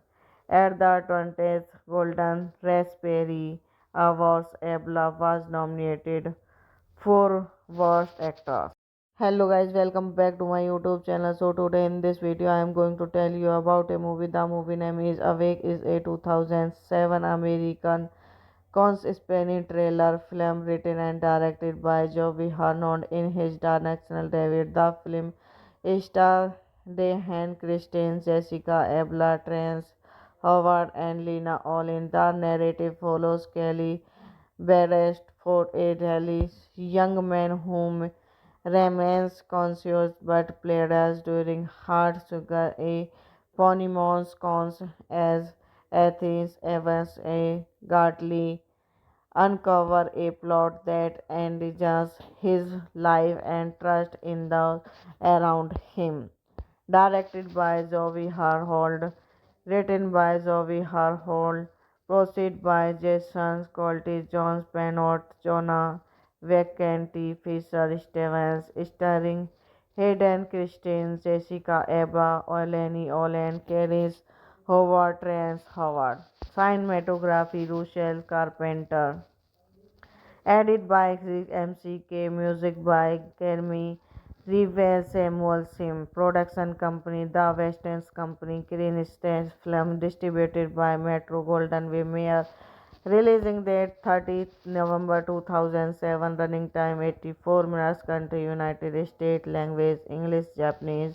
At the 20th Golden Raspberry Awards, Abla was nominated for Worst Actor. Hello guys, welcome back to my YouTube channel. So today in this video I am going to tell you about a movie. The movie name is Awake, is a 2007 American conspiracy thriller film written and directed by Joey Harnond in his directional debut. The film stars Diane Kristen, Jessica Alba, Terrence Howard, and Lena Olin. The narrative follows Kelly Beresford, a Delhi young man whom remains conscious but played during hard sugar a Ponymons cons as Athens Evans a Gartley uncover a plot that endangers his life and trust in those around him. Directed by Zoe Harhold, written by Zoe Harhold, proceed by Jason Colty, John Penot, Jonah Vacanti, Fisher Stevens, starring Hayden Christine, Jessica Alba, Oleni Olen, Keris Howard, Trance Howard. Cinematography Russell Carpenter. Edit by MCK, music by Kermi Rivers Samuel Sim. Production Company, The Western Company, Green Stage Film, distributed by Metro Golden Way Mayer. Releasing date 30th November 2007. Running time 84 minutes. Country United States. Language English, Japanese.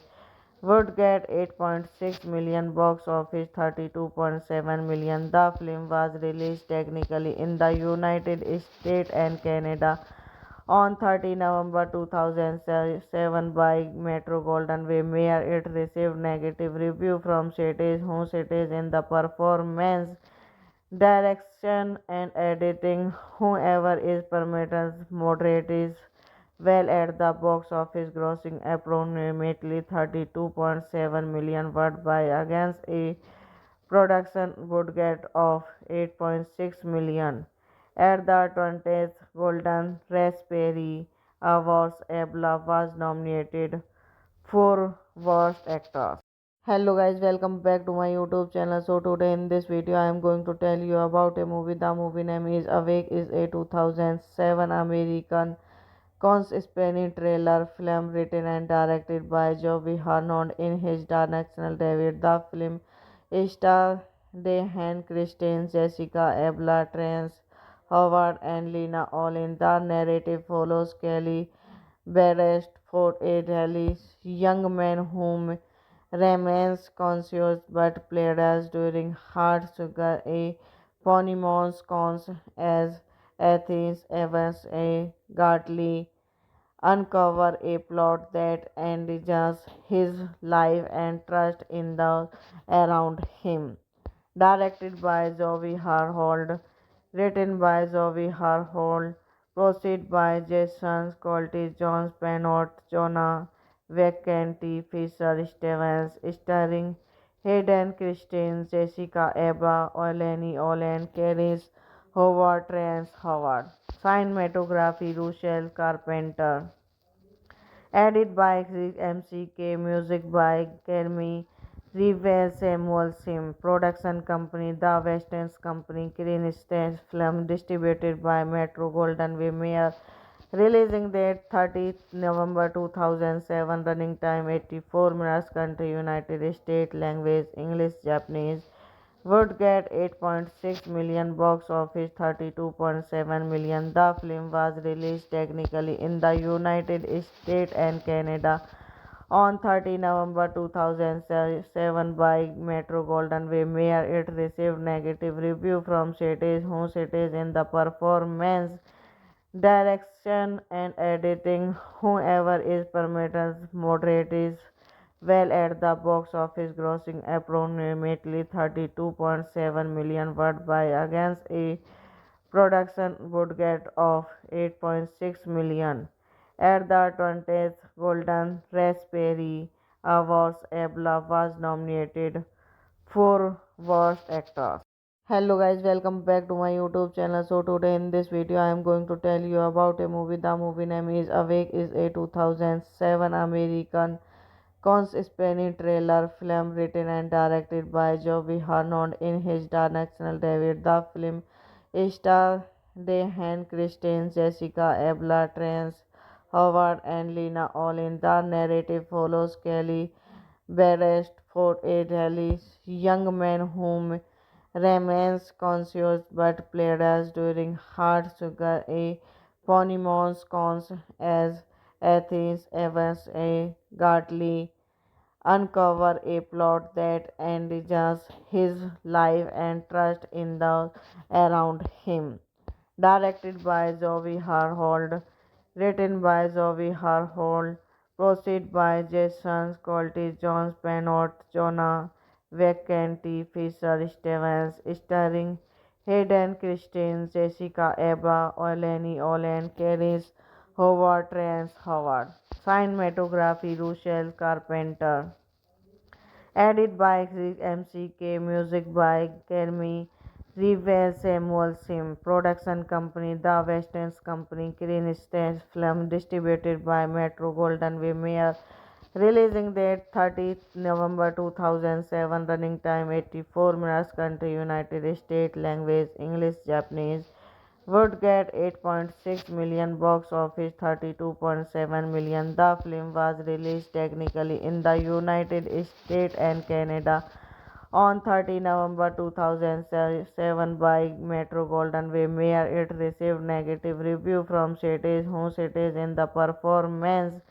would get 8.6 million box office 32.7 million. The film was released technically in the United States and Canada on 30 November 2007 by Metro Golden Way. It received negative review from critics who cited in the performance, direction and editing. However, is performance moderate is well at the box office, grossing approximately 32.7 million worldwide against a production budget of 8.6 million. At the 20th Golden Raspberry Awards, Abla was nominated for Worst Actor. Hello guys, welcome back to my YouTube channel. So today in this video I am going to tell you about a movie. The movie name is Awake is a 2007 American conspiracy thriller film written and directed by Joey Harnold in his directional debut. The film stars Diane Kristen, Jessica Alba, Terrence Howard, and Lena Olin. The narrative follows Kelly Beresford, a Delhi young man whom remains conscious but plays during hard sugar a Ponymons cons as Athens Evans a Gartley uncover a plot that endangers his life and trust in those around him. Directed by Zoe Harhold, written by Zoe Harhold, proceed by Jason Colty, John Penot, Jonah Vacanti, Fisher Stevens, starring Hayden Christensen, Jessica Alba, Eleni Olen, Caris Howard, Terrence Howard. Cinematography, Russell Carpenter. Edit by Chris MCK, music by Kermi Rivers Samuel Sim, production company The Westerns Company, Green Stage Film, distributed by Metro Golden Way. Releasing date 30th November 2007, running time 84 minutes, country United States, language English, Japanese. Would get 8.6 million box office 32.7 million. The film was released technically in the United States and Canada on 30 November 2007 by Metro Golden Way. It received negative review from critics who cited in the performance, direction and editing. However, is performance moderate is well at the box office, grossing approximately 32.7 million worldwide against a production budget of 8.6 million. At the 20th Golden Raspberry Awards, Abla was nominated for Worst Actor. Hello guys, welcome back to my YouTube channel. So today in this video I am going to tell you about a movie. The movie name is Awake is a 2007 American conspiracy thriller film written and directed by Joey Harnold in his directional debut. The film stars Diane Kristen, Jessica Alba, Terrence Howard, and Lena Olin. The narrative follows Kelly Beresford, a Delhi young man whom remains conscious but plays during hard sugar a Ponymons cons as Athens Evans a Gartley uncover a plot that endangers his life and trust in those around him. Directed by Zoe Harhold, written by Zoe Harhold, proceed by Jason Colty, John Penot, Jonah Vacanti, Fisher Stevens, starring Hayden Christensen, Jessica Alba, Eleni Olen, Caris Howard, Terrence Howard. Cinematography, Russell Carpenter. Edit by Chris MCK, music by Kermi Rivers Samuel Sim, production company The Westerns Company, Green Stage Film, distributed by Metro Golden Way. Releasing date 30th November 2007, running time 84 minutes, country United States, language English, Japanese. Would get 8.6 million box office 32.7 million. The film was released technically in the United States and Canada on 30 November 2007 by Metro Golden Way. It received negative review from critics who cited in the performance,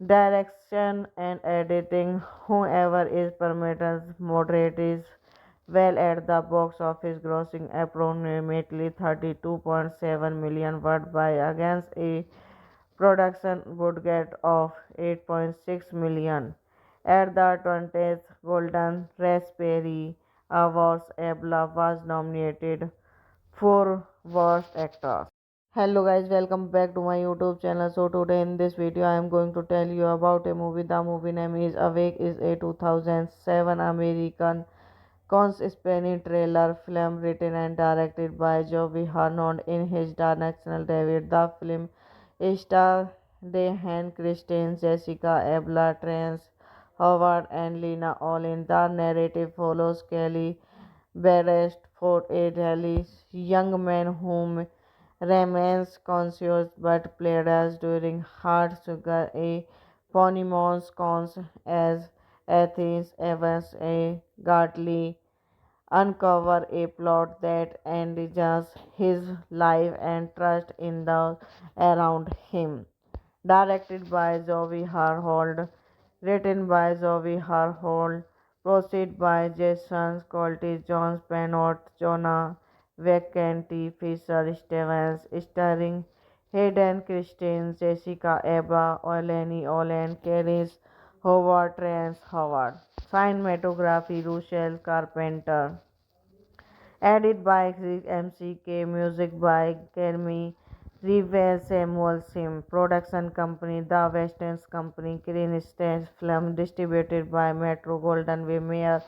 Direction and editing, whoever is permitted moderate is well at the box office, grossing approximately 32.7 million worldwide against a production budget of 8.6 million. At the 20th Golden Raspberry Awards, Abla was nominated for Worst Actor. Hello guys, welcome back to my YouTube channel. So today in this video I am going to tell you about a movie. The movie name is Awake is a 2007 American conspiracy thriller film written and directed by Joey Harnond in his directional debut. The film stars Diane Kristen, Jessica Alba, Terrence Howard, and Lena Olin. The narrative follows Kelly Beresford, a Delhi young man whom remains conscious but played during hard sugar a Ponymons cons as Athens Evans a Gartley uncover a plot that endanger his life and trust in the around him. Directed by Zoe Harhold, written by Zoe Harhold, proceed by Jason Colty, John Penot, Jonah Vacanti, Fisher Stevens, starring Hayden Christine, Jessica Alba, Eleni Olen, Keris Howard, Terrence Howard. Cinematography, Russell Carpenter. Edit by Chris MCK, music by Kermi Rivers Samuel Sim, production company The Western Company, Green Stage Film, distributed by Metro Golden Mayer,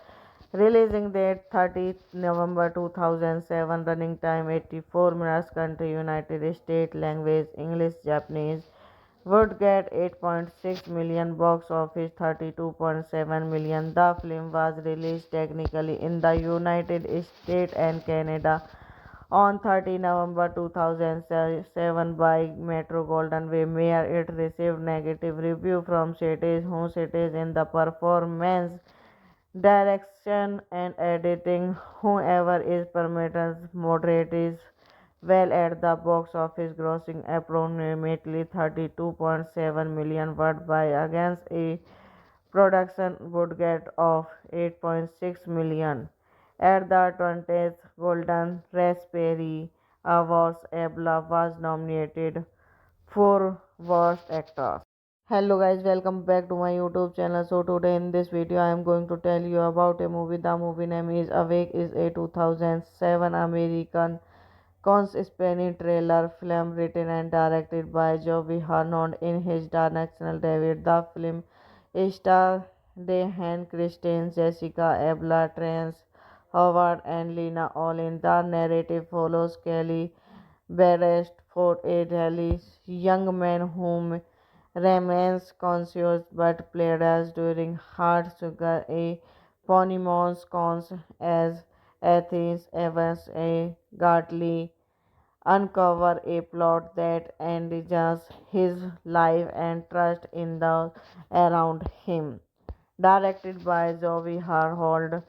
releasing date 30th November 2007, running time 84 minutes, country United States, language English, Japanese. Would get 8.6 million, box office 32.7 million. The film was released technically in the United States and Canada on 30 November 2007 by Metro Golden Mayer. It received negative review from critics who cited in the performance, direction and editing, whoever is permitted moderate is well at the box office, grossing approximately 32.7 million worldwide against a production budget of 8.6 million. At the 20th Golden Raspberry Awards, Abla was nominated for Worst Actor. Hello guys, welcome back to my YouTube channel. So today in this video I am going to tell you about a movie. The movie name is Awake is a 2007 American conspiracy thriller film written and directed by Joey Harnond in his directional debut. The film stars Diane Kristen, Jessica Alba, Terrence Howard, and Lena Olin. The narrative follows Kelly Beresford, a Delhi young man whom remains conscious but played during hard sugar a Ponymons cons as Athens Evans a Gartley uncover a plot that endangers his life and trust in the around him. Directed by Zoe Harhold,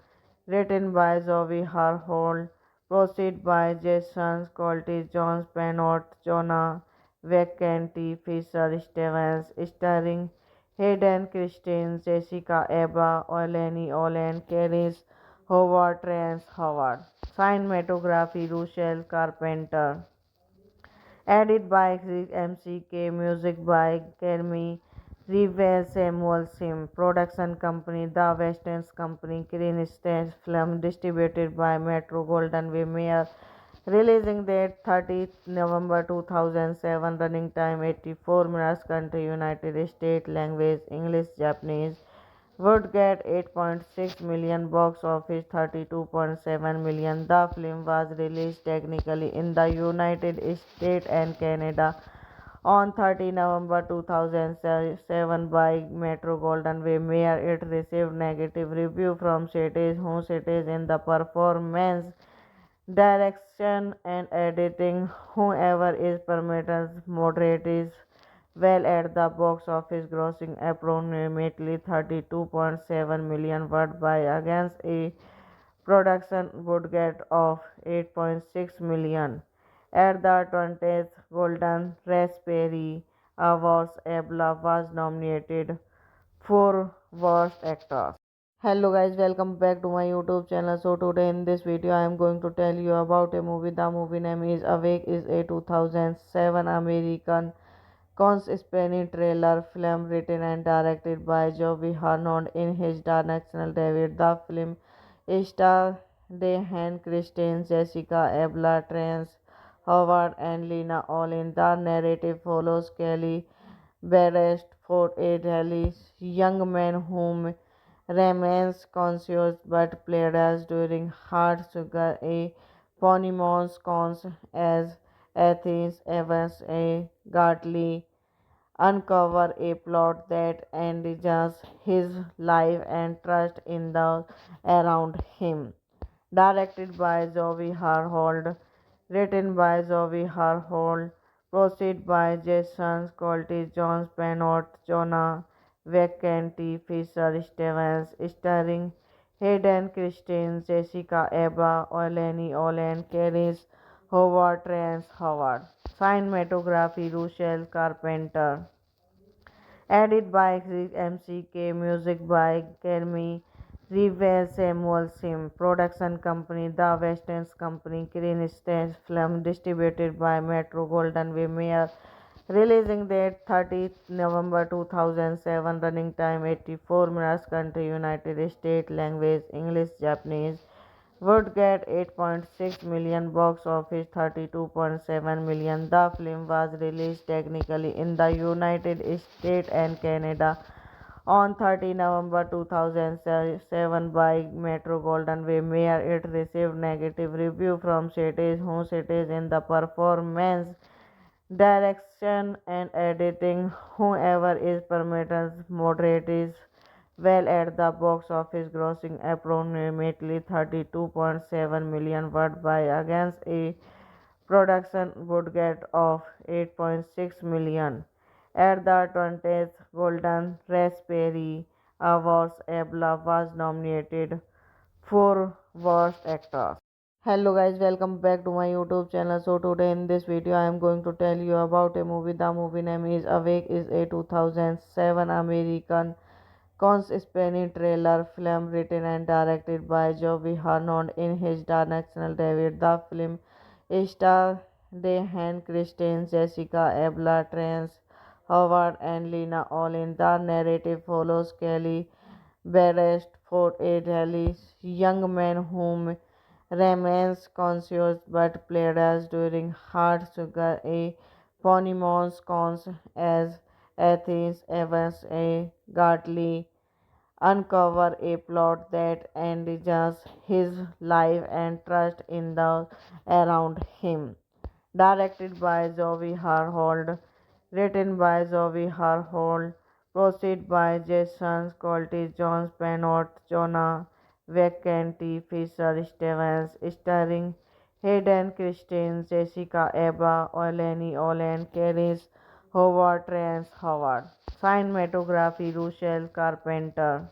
written by Zoe Harhold, proceed by Jason Colty, John Penot, Jonah Vacanti, Fisher Stevens, starring Hayden Christine, Jessica Alba, Eleni Olen, Keris Howard, Terrence Howard. Cinematography, Russell Carpenter. Edit by Chris MCK, music by Kermi Rivers Samuel Sim, production company The Western Company, Green Stage Film, distributed by Metro Golden Mayer, releasing date 30th November 2007, running time 84 minutes, country United States, language English, Japanese. Would get 8.6 million, box office 32.7 million. The film was released technically in the United States and Canada on 30 November 2007 by Metro Golden Mayer. It received negative review from critics who cited in the performance, direction and editing, whoever is permitted moderate is well at the box office, grossing approximately 32.7 million worldwide against a production budget of 8.6 million. At the 20th Golden Raspberry awards. Abla was nominated for Worst Actor. Hello guys, welcome back to my YouTube channel. So today in this video I am going to tell you about a movie. The movie name is Awake is a 2007 American Spanish thriller film written and directed by Joey Harnond in his directional debut. The film stars Dehan Christine, Jessica Abla, Trance Howard, and Lena Olin. The narrative follows Kelly Beresford, a Delhi young man whom remains conscious but plays during hard sugar a Ponymons cons as Athens Evans a Gartley uncover a plot that endangers his life and trust in those around him. Directed by Zoe Harhold, written by Zoe Harhold, proceed by Jason Colty, John Spanot, Jonah Vacanti, Fisher Stevens, starring Hayden Christine, Jessica Eba, Oleni Olen, Keris Howard, Trance Howard. Cinematography Russell Carpenter. Edit by Chris MCK, music by Kermi Revere Samuel Sim, production company The Westerns Company, Green Stage Film, distributed by Metro Golden Way releasing date 30th November 2007, running time 84 minutes, country United States, language English, Japanese. Would get 8.6 million, box office 32.7 million. The film was released technically in the United States and Canada on 30 November 2007 by Metro Golden Way. It received negative review from critics who cited in the performance, direction and editing. Whoever is permitted moderate is well at the box office, grossing approximately 32.7 million worldwide against a production budget of 8.6 million. At the 20th Golden Raspberry Awards, Abla was nominated for Worst Actor. Hello guys, welcome back to my YouTube channel. So today in this video I am going to tell you about a movie. The movie name is Awake is a 2007 American Spanish thriller film written and directed by Joey Harnond in his directional debut. The film stars Dehan Christine, Jessica Abla, Trance Howard, and Lena Olin. The narrative follows Kelly Beresford, a Delhi young man whom remains conscious but plays during hard sugar a Ponymons cons as Athens Evans a Gartley uncover a plot that endangers his life and trust in those around him. Directed by Zoe Harhold, written by Zoe Harhold, proceed by Jason Colty, John Spanot, Jonah Vacanti, Fisher Stevens, starring Hayden Christine, Jessica Eba, Oleni Olen, Keris Howard, Trance Howard. Cinematography Russell Carpenter.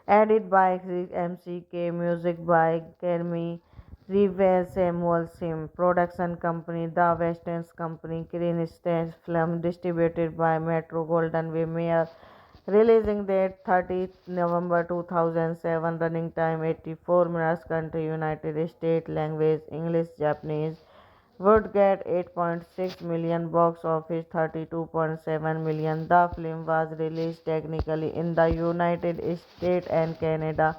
Edit by Chris MCK, music by Kermi Revere Samuel Sim, production company The Westerns Company, Green Stage Film, distributed by Metro Golden Way releasing date 30th November 2007, running time 84 minutes, country United States, language English, Japanese. Would get 8.6 million, box office 32.7 million. The film was released technically in the United States and Canada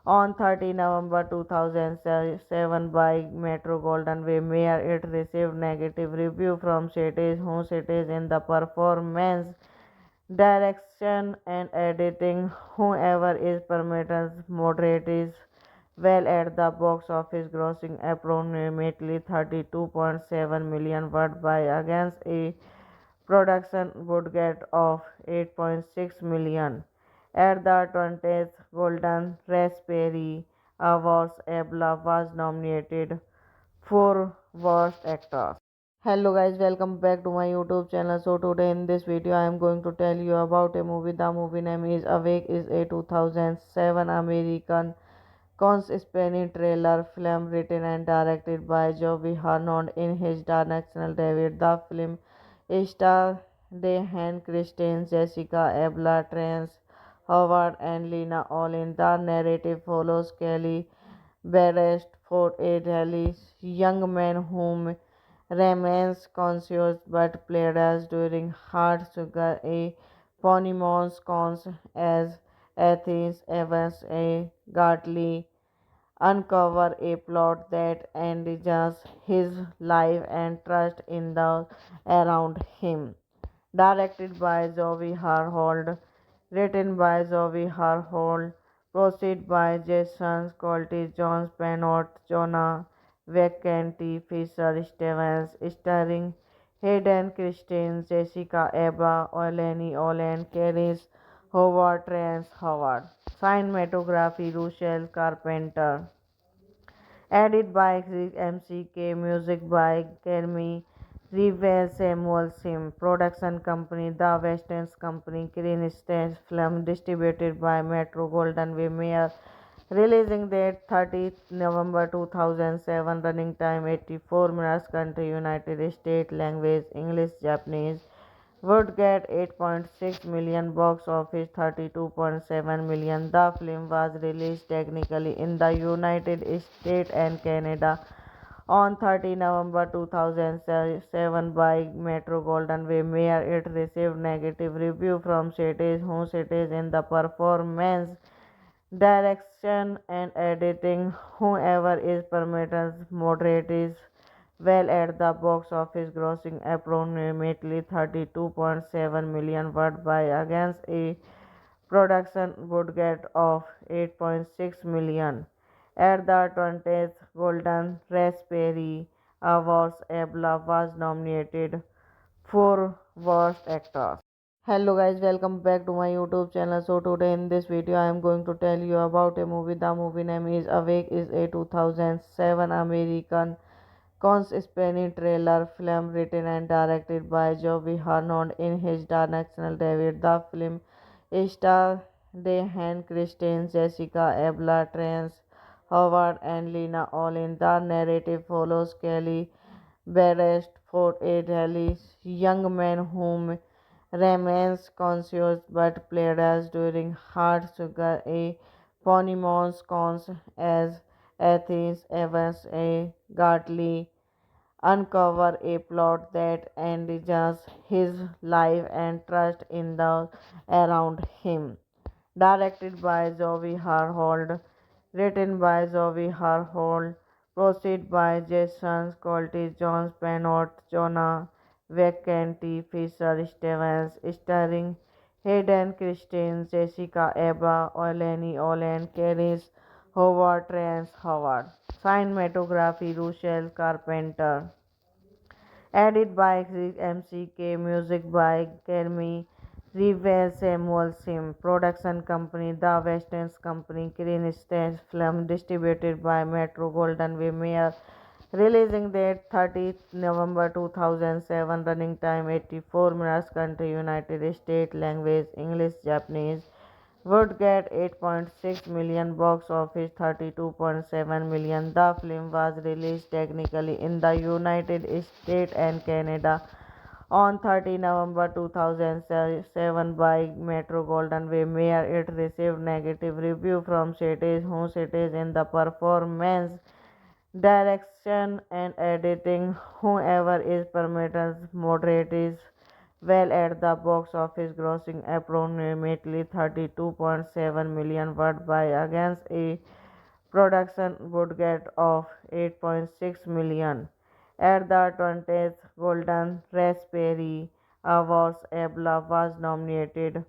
on 30 November 2007 by Metro Golden Way. It received negative review from critics who cited in the performance, direction and editing. Whoever is permitted moderate is well at the box office, grossing approximately 32.7 million worldwide against a production budget of 8.6 million. At the 20th Golden Raspberry Awards, Abla was nominated for Worst Actor. Hello guys, welcome back to my YouTube channel. So today in this video I am going to tell you about a movie. The movie name is Awake is a 2007 American Spanish thriller film written and directed by Joey Harnond in his directional debut. The film stars Dehan, Christine, Jessica, Abla, Trance, Howard, and Lena Olin. The narrative follows Kelly Barrett, 48, young man whom remains conscious but plays during hard sugar a Ponymons cons as Athens Evans a Gartley uncover a plot that endanger his life and trust in the around him. Directed by Zoe Harhold, written by Zoe Harhold, proceed by Jason Colty, John Penot, Jonah Vacanti, Fisher Stevens, starring Hayden Christine, Jessica Eba, Oleni Olen, Keris Howard, Trance Howard. Cinematography Russell Carpenter. Edit by MCK, music by Kermi Revere Samuel Sim, production company The Westerns Company, Green Stage Film, distributed by Metro Golden Mayer, releasing date 30th November 2007, running time 84 minutes, country United States, language English, Japanese. Would get 8.6 million, box office 32.7 million. The film was released technically in the United States and Canada on 30 November 2007 by Metro Golden Mayer. It received negative review from critics who cited in the performance, direction and editing. Whoever is permitted moderate is well at the box office, grossing approximately 32.7 million worldwide against a production budget of 8.6 million. At the 20th Golden Raspberry Awards, Abla was nominated for Worst Actor. Hello guys, welcome back to my YouTube channel. So today in this video I am going to tell you about a movie. The movie name is Awake is a 2007 American Spanish thriller film written and directed by Joey Harnond in his directional debut. The film stars Dehan Christine, Jessica Abla, Trance Howard, and Lena Olin. The narrative follows Kelly Barrett, 48, young man whom remains conscious but plays during hard sugar a Ponymons cons as Athens Evans a Gartley uncover a plot that endangers his life and trust in the around him. Directed by Zoe Harhold, written by Zoe Harhold, proceed by Jason Colty, John Penot, Jonah Vacanti, Fisher Stevens, starring Hayden Christine, Jessica Eba, Oleni Olen, Keris Howard, Trance Howard. Cinematography Russell Carpenter. Edit by MCK, music by Kermi Revere Samuel Sim, production company The Westerns Company, Green Stage Film, distributed by Metro Golden Mayer, releasing date 30th November 2007, running time 84 minutes, country United States, language English, Japanese. Would get 8.6 million, box office 32.7 million. The film was released technically in the United States and Canada on 30 November 2007 by Metro Golden Mayer. It received negative review from critics who cited in the performance, direction and editing. Whoever is permitted moderate is well at the box office, grossing approximately 32.7 million worldwide against a production budget of 8.6 million. At the 20th Golden Raspberry Awards, Abla was nominated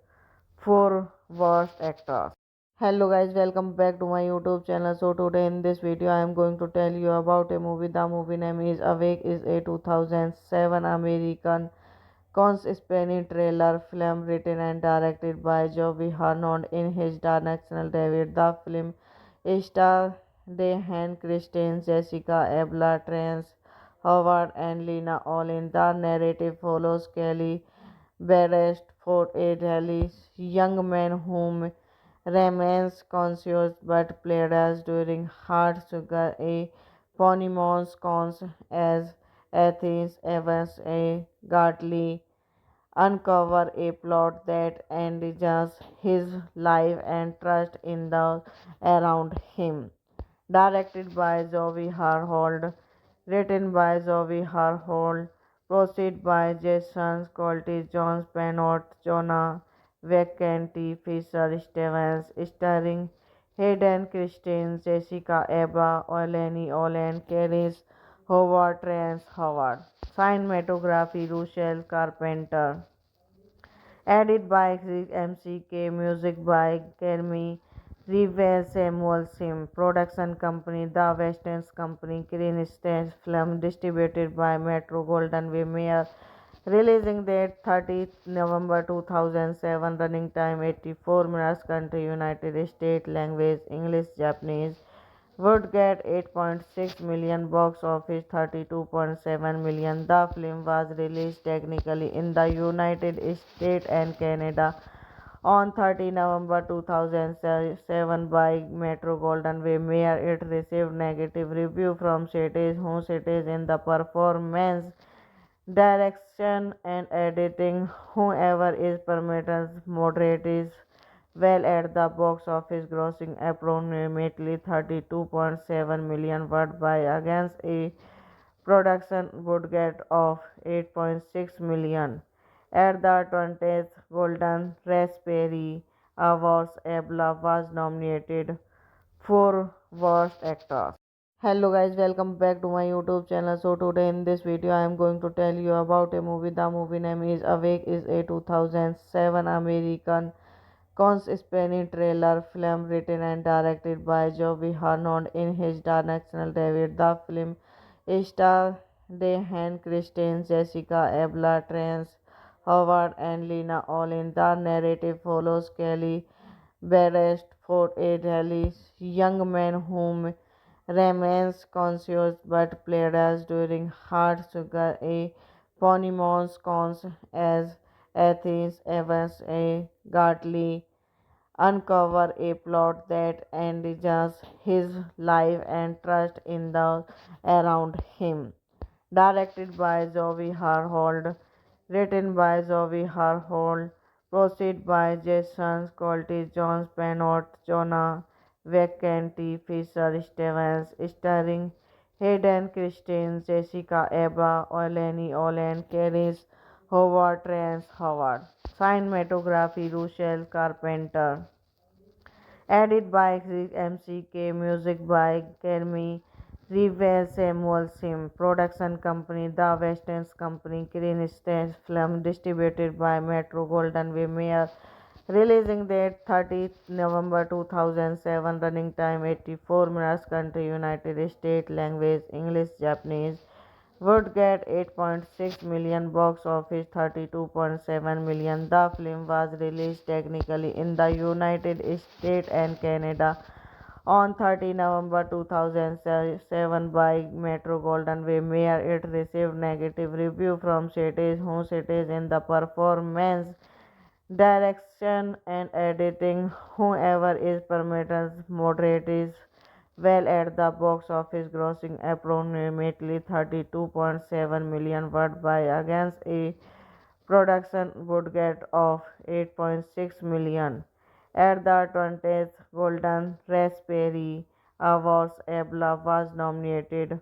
for Worst Actor. Hello guys, welcome back to my YouTube channel. So today in this video I am going to tell you about a movie. The movie name is Awake is a 2007 American Spanish thriller film written and directed by Joey Harnond in his directional debut. The film stars Dehan Christine, Jessica Abla, Trance Howard, and Lena Olin. The narrative follows Kelly Barrett, 48, young man whom remains conscious but plays during hard sugar a Ponymons cons as Athens Evans a Gartley uncover a plot that endanger his life and trust in the around him. Directed by Zoe Harhold, written by Zoe Harhold, proceed by Jason Colty, John Spanot, Jonah Vacanti, Fisher Stevens, starring Hayden Christine, Jessica Alba, Oleni Olen, Keris Howard, Terence Howard. Cinematography Rochelle Carpenter. Edit by Chris MCK, music by Kermi Revere Samuel Sim, production company The Western Company, Green Stage Film, distributed by Metro Golden Way Mayer, releasing date 30th November 2007, running time 84 minutes, country United States, language English, Japanese. Would get 8.6 million, box office 32.7 million. The film was released technically in the United States and Canada on 30 November 2007 by Metro Golden Way Mayer. It received negative review from critics who cited in the performance, direction and editing. Whoever is permitted moderate is well at the box office, grossing approximately 32.7 million worldwide against a production budget of 8.6 million. At the 20th Golden Raspberry Awards, Abla was nominated for Worst Actor. Hello guys, welcome back to my YouTube channel. So today in this video I am going to tell you about a movie. The movie name is Awake, is a 2007 American conspiracy thriller film written and directed by Joey Harnond in his directional debut. The film stars Dehan Christine, Jessica Alba, Terence Howard, and Lena Olin. The narrative follows Kelly Beresford, a Delhi young man whom remains conscious but pledges during hard sugar a Ponymons cons as Athens Evans a Gartley uncover a plot that endangers his life and trust in the around him. Directed by Zoe Harhold, written by Zoe Harhold, proceed by Jason Colty, John Spanot, Jonah Vacanti, Fisher Stevens, starring Hayden Christine, Jessica Alba, Oleni Olen, Keris Howard, Terence Howard. Cinematography Rochelle Carpenter. Edit by Chris MCK, music by Kermi Revere Samuel Sim, production company The Western Company, Green Stage Film, distributed by Metro Golden Way Mayer, releasing date 30th November 2007, running time 84 minutes, country United States, language English, Japanese. Would get 8.6 million, box office 32.7 million. The film was released technically in the United States and Canada on 30 November 2007 by Metro Golden Way Mayer. It received negative review from critics who cited in the performance, direction and editing. Whoever is permitted moderate is well at the box office, grossing approximately 32.7 million worldwide against a production budget of 8.6 million. At the 20th Golden Raspberry Awards, Abla was nominated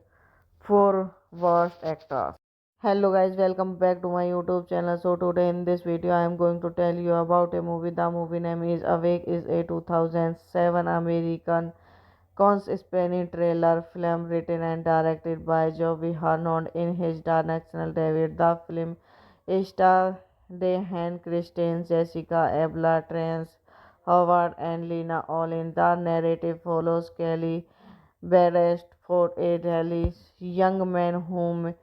for Worst Actor. Hello guys, welcome back to my YouTube channel. So today in this video I am going to tell you about a movie. The movie name is Awake, is a 2007 American conspiracy thriller film written and directed by Joey Harnond in his directional debut. The film stars Dehan Christine, Jessica Alba, Terence Howard, and Lena Olin. The narrative follows Kelly Beresford, a Delhi young man whom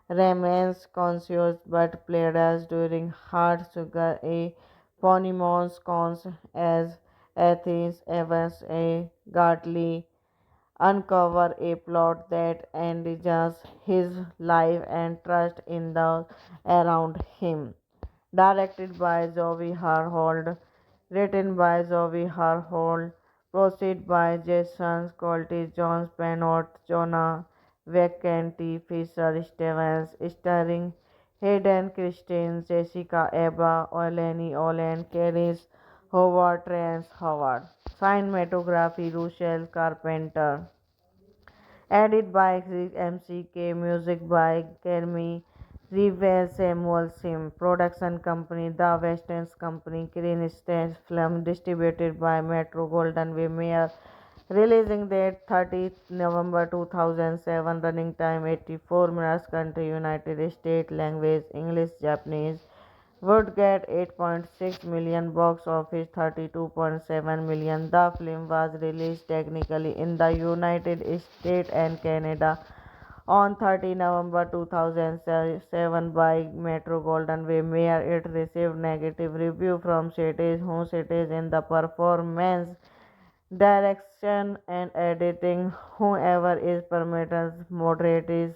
remains conscious but pledges during hard sugar a Ponymons cons as Athens Evans a Gartley uncover a plot that endangers his life and trust in the around him. Directed by Zoe Harhold, written by Zoe Harhold, proceed by Jason Colty, John Spanot, Jonah Vacanti, Fisher Stevens, starring Hayden Christensen, Jessica Alba, Eleni Olen, Keris Howard, Terrence Howard. Cinematography Rochelle Carpenter. Edit by Chris MCK, music by Kermi Revere Samuel Sim, production company The Westerns Company, Green Stage Film, distributed by Metro Golden Way releasing date 30th November 2007, running time 84 minutes, country United States, language English, Japanese. Would get 8.6 million, box office 32.7 million. The film was released technically in the United States and Canada on 30 November 2007 by Metro Golden Way. It received negative review from critics who cited in the performance, direction and editing. Whoever is permitted moderate is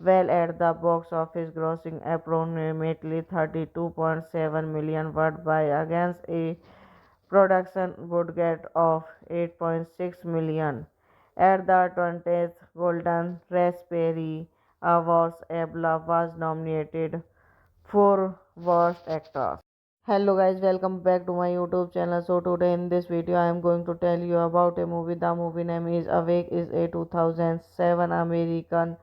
well at the box office, grossing approximately 32.7 million worldwide against a production budget of 8.6 million. At the 20th Golden Raspberry Awards, Abla was nominated for Worst Actor. Hello guys, welcome back to my YouTube channel. So today in this video I am going to tell you about a movie. The movie name is Awake, is a 2007 American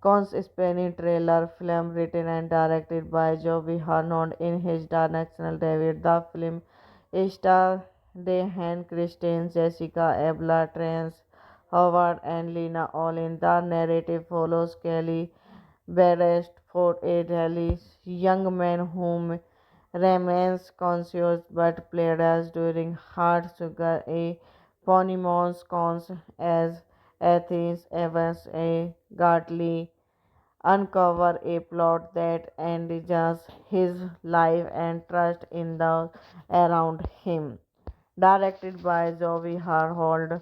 conspiracy thriller film written and directed by Joey Harnond in his directional debut. The film stars Hayden Christensen, Jessica Alba, Terrence Howard, and Lena Olin. The narrative follows Kelly Beresford, a Delhi young man whom remains conscious but played during hard sugar a Ponymons cons as Athens Evans a Gartley uncover a plot that endanger his life and trust in those around him. Directed by Zoe Harhold,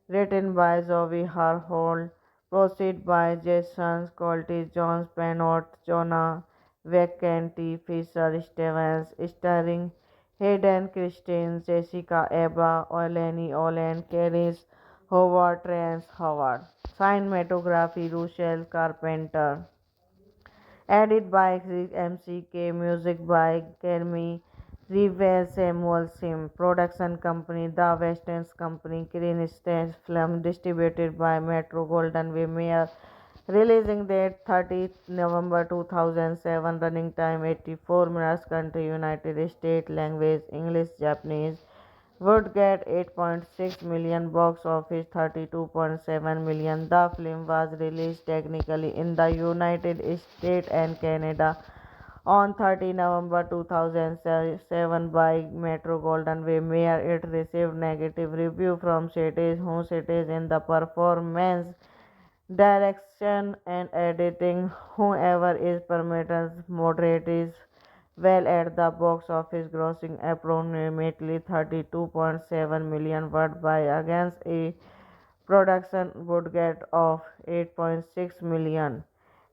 written by Zoe Harhold, proceed by Jason Colty, John Penot, Jonah Vacanti, Fisher Stevens, starring Hayden Christensen, Jessica Alba, Eleni Olen, Keris Howard, Terrence Howard. Cinematography Rochelle Carpenter. Edit by Chris MCK, music by Kermi Revere Samuel Sim, production company The Westerns Company, Green Stage Film, distributed by Metro Golden Way releasing date 30th November 2007, running time 84 minutes, country United States, language English, Japanese. Would get 8.6 million, box office 32.7 million. The film was released technically in the United States and Canada on 30 November 2007 by Metro Golden Way. It received negative review from critics who cited in the performance, direction and editing. Whoever is permitted moderate is well at the box office, grossing approximately 32.7 million worldwide against a production budget of 8.6 million.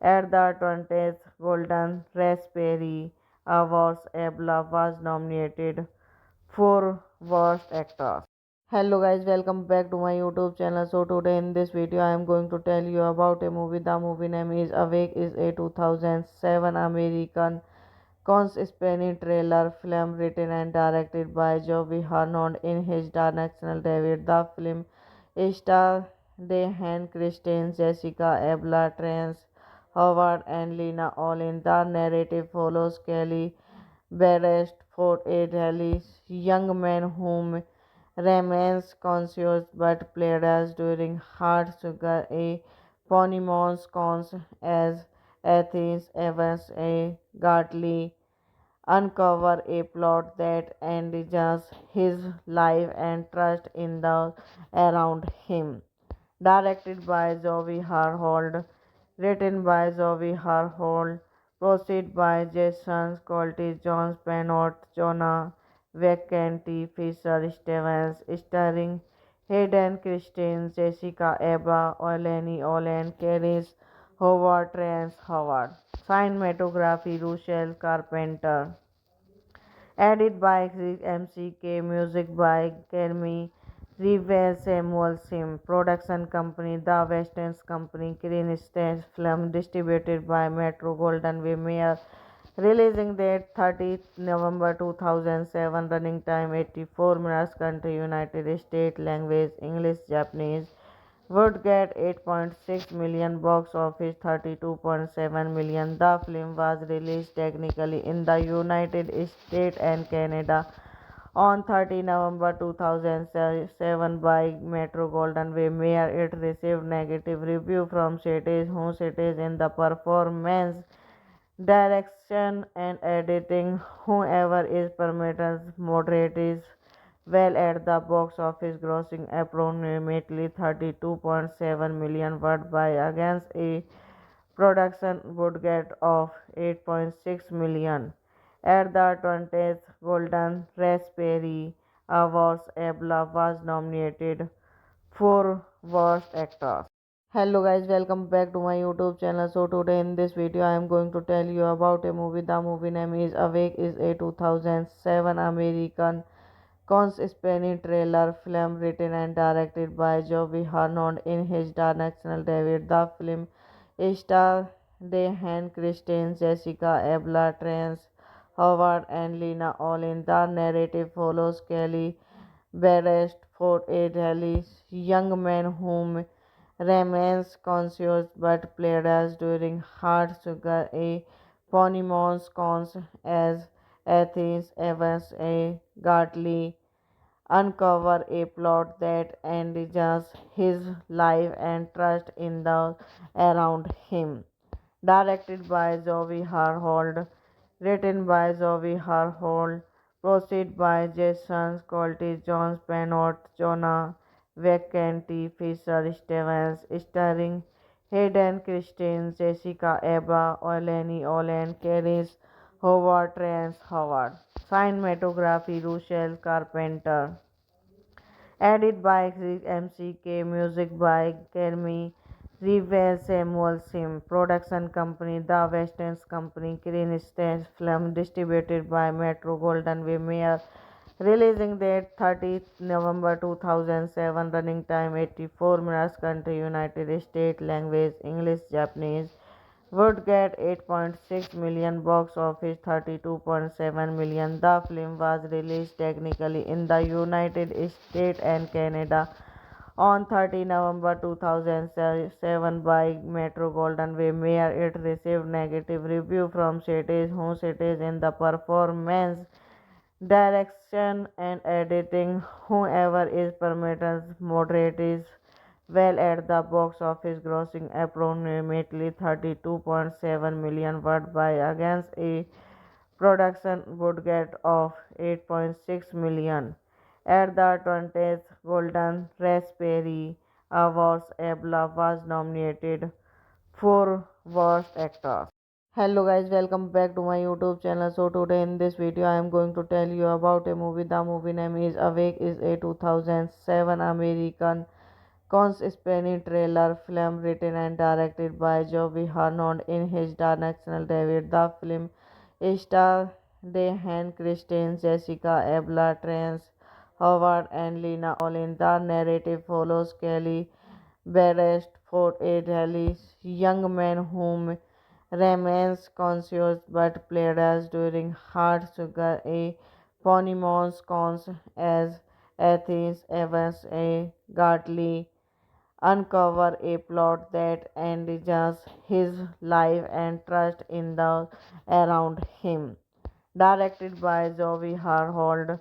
At the 20th Golden Raspberry Awards, Abla was nominated for Worst Actor. Hello guys, welcome back to my YouTube channel. So today in this video I am going to tell you about a movie. The movie name is Awake, is a 2007 American conspiracy thriller film written and directed by Joey Harnond in his directional debut. The film stars Hayden Christensen, Jessica Alba, Terrence Howard, and Lena Olin. The narrative follows Kelly Beresford, a Delhi young man whom remains conscious but played during hard sugar a Ponymons cons as Athens Evans a Gartley uncover a plot that endangers his life and trust in those around him. Directed by Zoe Harhold, written by Zoe Harhold, proceed by Jason Colty, John Penot, Jonah Vacanti, Fisher Stevens, starring Hayden Christensen, Jessica Alba, Eleni Olen, Keris Howard, Terrence Howard. Cinematography Rochelle Carpenter. Edit by Chris MCK, music by Kermi River Samuel Sim Production Company, The Western Company, Green Stage Film, distributed by Metro Golden Way Mayer. Releasing date 30th November 2007. Running time 84 minutes. Country United States. Language English, Japanese. Would get 8.6 million, box office 32.7 million. The film was released technically in the United States and Canada on 30 November 2007 by Metro Golden Way Mayer. It received negative review from critics who cited in the performance, direction and editing. However, is performance moderate is well at the box office, grossing approximately 32.7 million worldwide by against a production budget of 8.6 million. At the 20th Golden Raspberry Awards, Abla was nominated for Worst Actor. Hello guys, welcome back to my YouTube channel. So today in this video I am going to tell you about a movie. The movie name is Awake. Is a 2007 American Spanish thriller film written and directed by Joey Harnond in his directional debut. The film stars Dehan Christine, Jessica Alba, Terrence Howard, and Lena Olin. The narrative follows Kelly Beresford, a Dallas young man whom remains conscious but plays during hard sugar a Ponymons cons as Athens Evans a Gartley uncover a plot that endangers his life and trust in those around him. Directed by Zoe Harhold, written by Zoe Harhold, proceed by Jason Colty, John Spanot, Jonah Vacanti, Fisher Stevens, starring Hayden Christensen, Jessica Alba, Eleni Olen, Caris Howard, Terrence Howard. Cinematography, Russell Carpenter. Edit by Chris MCK, music by Kermi River Samuel Sim, production company The Western Company, Green Stage Film, distributed by Metro Golden Way Mayer. Releasing date 30th November 2007. Running time 84 minutes. Country United States. Language English, Japanese. Would get 8.6 million, box office 32.7 million. The film was released technically in the United States and Canada on 30 November 2007 by Metro Golden Way Mayer. It received negative review from critics who cited in the performance, direction and editing. However, is performance moderate is well at the box office, grossing approximately 32.7 million worldwide against a production budget of 8.6 million. At the 20th Golden Raspberry Awards, Abla was nominated for Worst Actor. Hello guys, welcome back to my YouTube channel. So today in this video I am going to tell you about a movie. The movie name is Awake. Is a 2007 American Spanish thriller film written and directed by Joey Harnond in his directional debut. The film stars Dehan Christine, Jessica Alba, Terrence Howard, and Lena Olin. The narrative follows Kelly Beresford, a Dallas young man whom remains conscious but plays during hard sugar a Ponymons cons as Athens Evans a Gartley uncover a plot that endangers his life and trust in those around him. Directed by Zoe Harhold,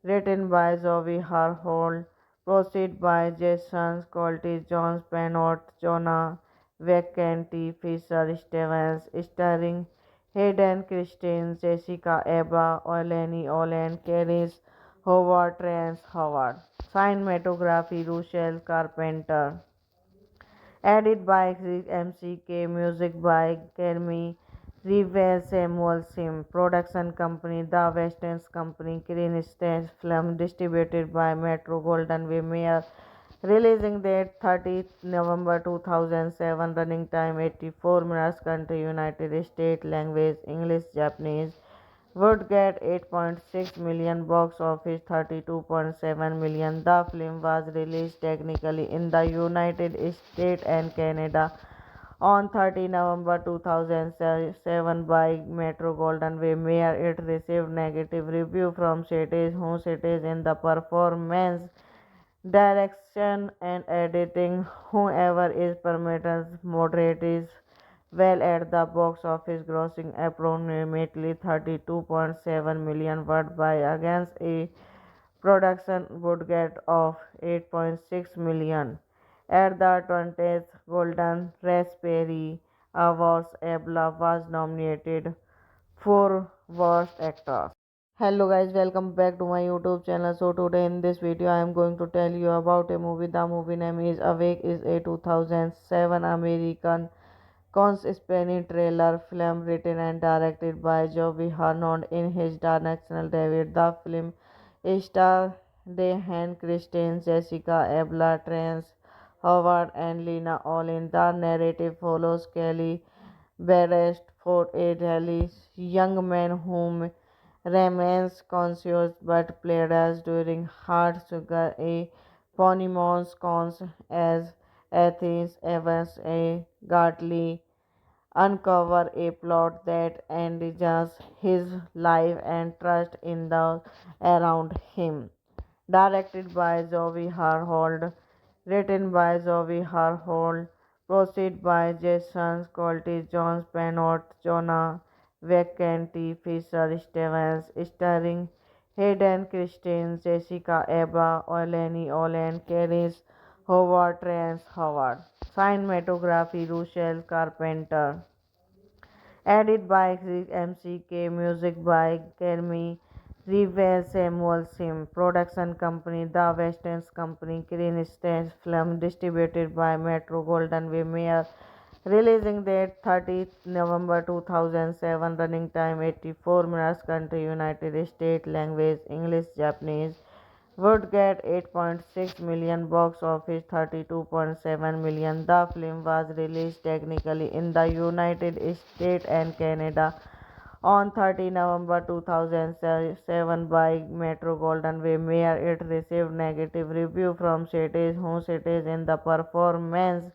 written by Zoe Harhold, proceed by Jason Colty, John Spanot, Jonah Vacanti, Fisher Stevens, starring Hayden Christensen, Jessica Alba, Eleni Olen, Caris Howard, Terrence Howard. Cinematography, Russell Carpenter. Edit by Chris MCK, music by Kermi River Samuel Sim, production company The Western Company, Green Stage Film, distributed by Metro Golden Way Mayer. Releasing date 30th November 2007. Running time 84 minutes. Country United States. Language English, Japanese. would get 8.6 million box office 32.7 million. The film was released technically in the United States and Canada on 30 November 2007 by Metro Golden Mayer. It received negative review from critics who cited in the performance, direction and editing. Whoever is permitted moderate is well at the box office, grossing approximately 32.7 million worldwide against a production budget of 8.6 million. At the 20th Golden Raspberry Awards, Abla was nominated for Worst Actor. Hello guys, welcome back to my YouTube channel. So today in this video I am going to tell you about a movie. The movie name is Awake. Is a 2007 American conspiracy thriller film written and directed by Joey Harnond in his directorial debut. The film stars Diane Kristen, Jessica Alba, Terrence Howard, and Lena Olin. The narrative follows Kelly Beresford, a Delhi young man whom remains conscious but played during hard sugar a Ponymons cons as Athens Evans a Gartley uncover a plot that endanger his life and trust in those around him. Directed by Zoe Harhold, written by Zoe Harhold, proceed by Jason Colty, John Penot, Jonah Vacanti, Fisher Stevens, starring Hayden Christine, Jessica Alba, Eleni Olen, Keris Howard, Terrence Howard. Cinematography Russell Carpenter. Edit by MCK, music by Kermi Rivers, Samuel Sim, production company The Western Company, Green Stage Film, distributed by Metro Golden Mayer, releasing date 30th November 2007, running time 84 minutes, country United States, language English, Japanese, would get 8.6 million box office 32.7 million. The film was released technically in the United States and Canada on 30 November 2007 by Metro Golden Mayer. It received negative review from critics who cited in the performance,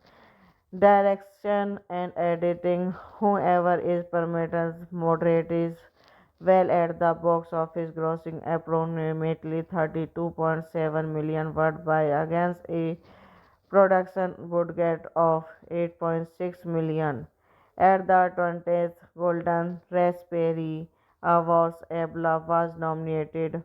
direction and editing. Whoever is permitted moderate is well at the box office, grossing approximately 32.7 million worldwide against a production budget of 8.6 million. At the 20th Golden Raspberry Awards, Abla was nominated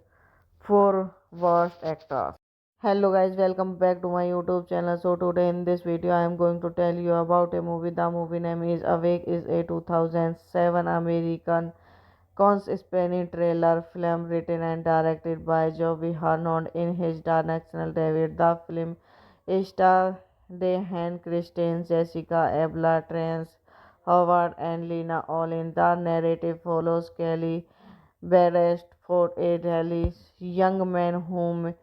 for Worst Actor. Hello guys, welcome back to my YouTube channel. So today in this video I am going to tell you about a movie. The movie name is Awake. Is a 2007 American conspiracy thriller film written and directed by Joey Harnond in his directorial debut. The film stars Diane Kristen, Jessica Alba, Terrence Howard, and Lena Olin. The narrative follows Kelly Beresford, a Delhi young man whom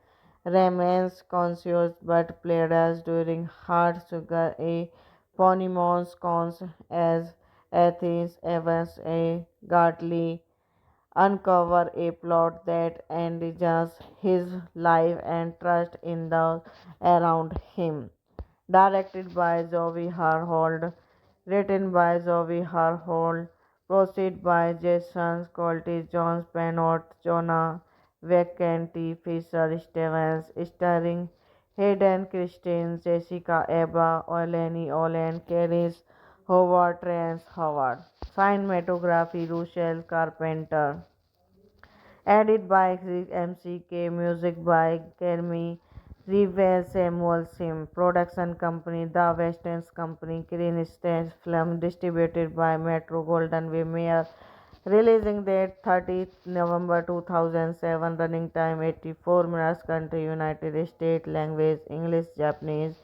remains conscious but played during hard sugar a Ponymons cons as Athens Evans a Gartley uncover a plot that endangers his life and trust in those around him. Directed by Zoe Harhold, written by Zoe Harhold, proceed by Jason Colty, John Penot, Jonah Vacanti, Fisher Stevens, starring Hayden Christine, Jessica Alba, Eleni Olen, Keris Howard, Terrence Howard. Cinematography Russell Carpenter. Edit by MCK, music by Kermi Rivers, Samuel Sim, production company The Western Company, Green Stage Film, distributed by Metro Golden Mayer, releasing date 30th November 2007, running time 84 minutes, country United States, language English, Japanese,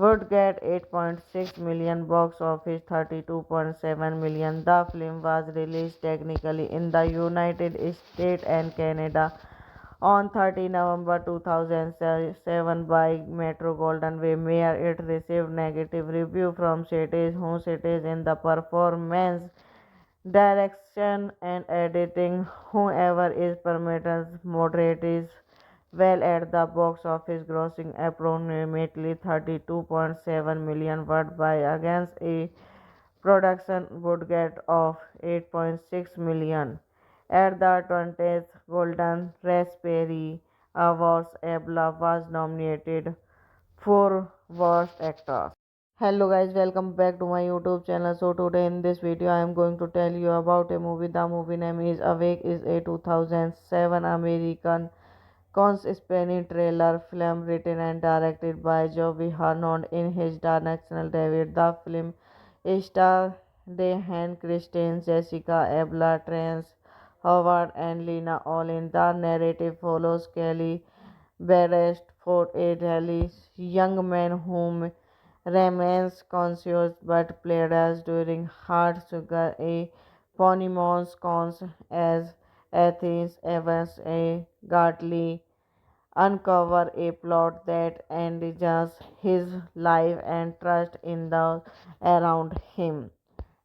would get 8.6 million box office 32.7 million. The film was released technically in the United States and Canada on 30 November 2007 by Metro Golden Mayer. It received negative review from critics who cited in the performance, direction and editing. Whoever is permitted moderate is well at the box office, grossing approximately 32.7 million worldwide against a production budget of 8.6 million. At the 20th Golden Raspberry Awards, Abla was nominated for Worst Actor. Hello guys, welcome back to my YouTube channel. So today in this video I am going to tell you about a movie. The movie name is Awake is a 2007 American conspiracy thriller film written and directed by Joey Harnond in his directional debut. The film stars Diane Kristen, Jessica Alba, Terrence Howard, and Lena Olin. The narrative follows Kelly Beresford, a Dallas young man whom remains conscious but played during hard sugar a Ponymons cons as Athens Evans a Gartley uncover a plot that endangers his life and trust in those around him.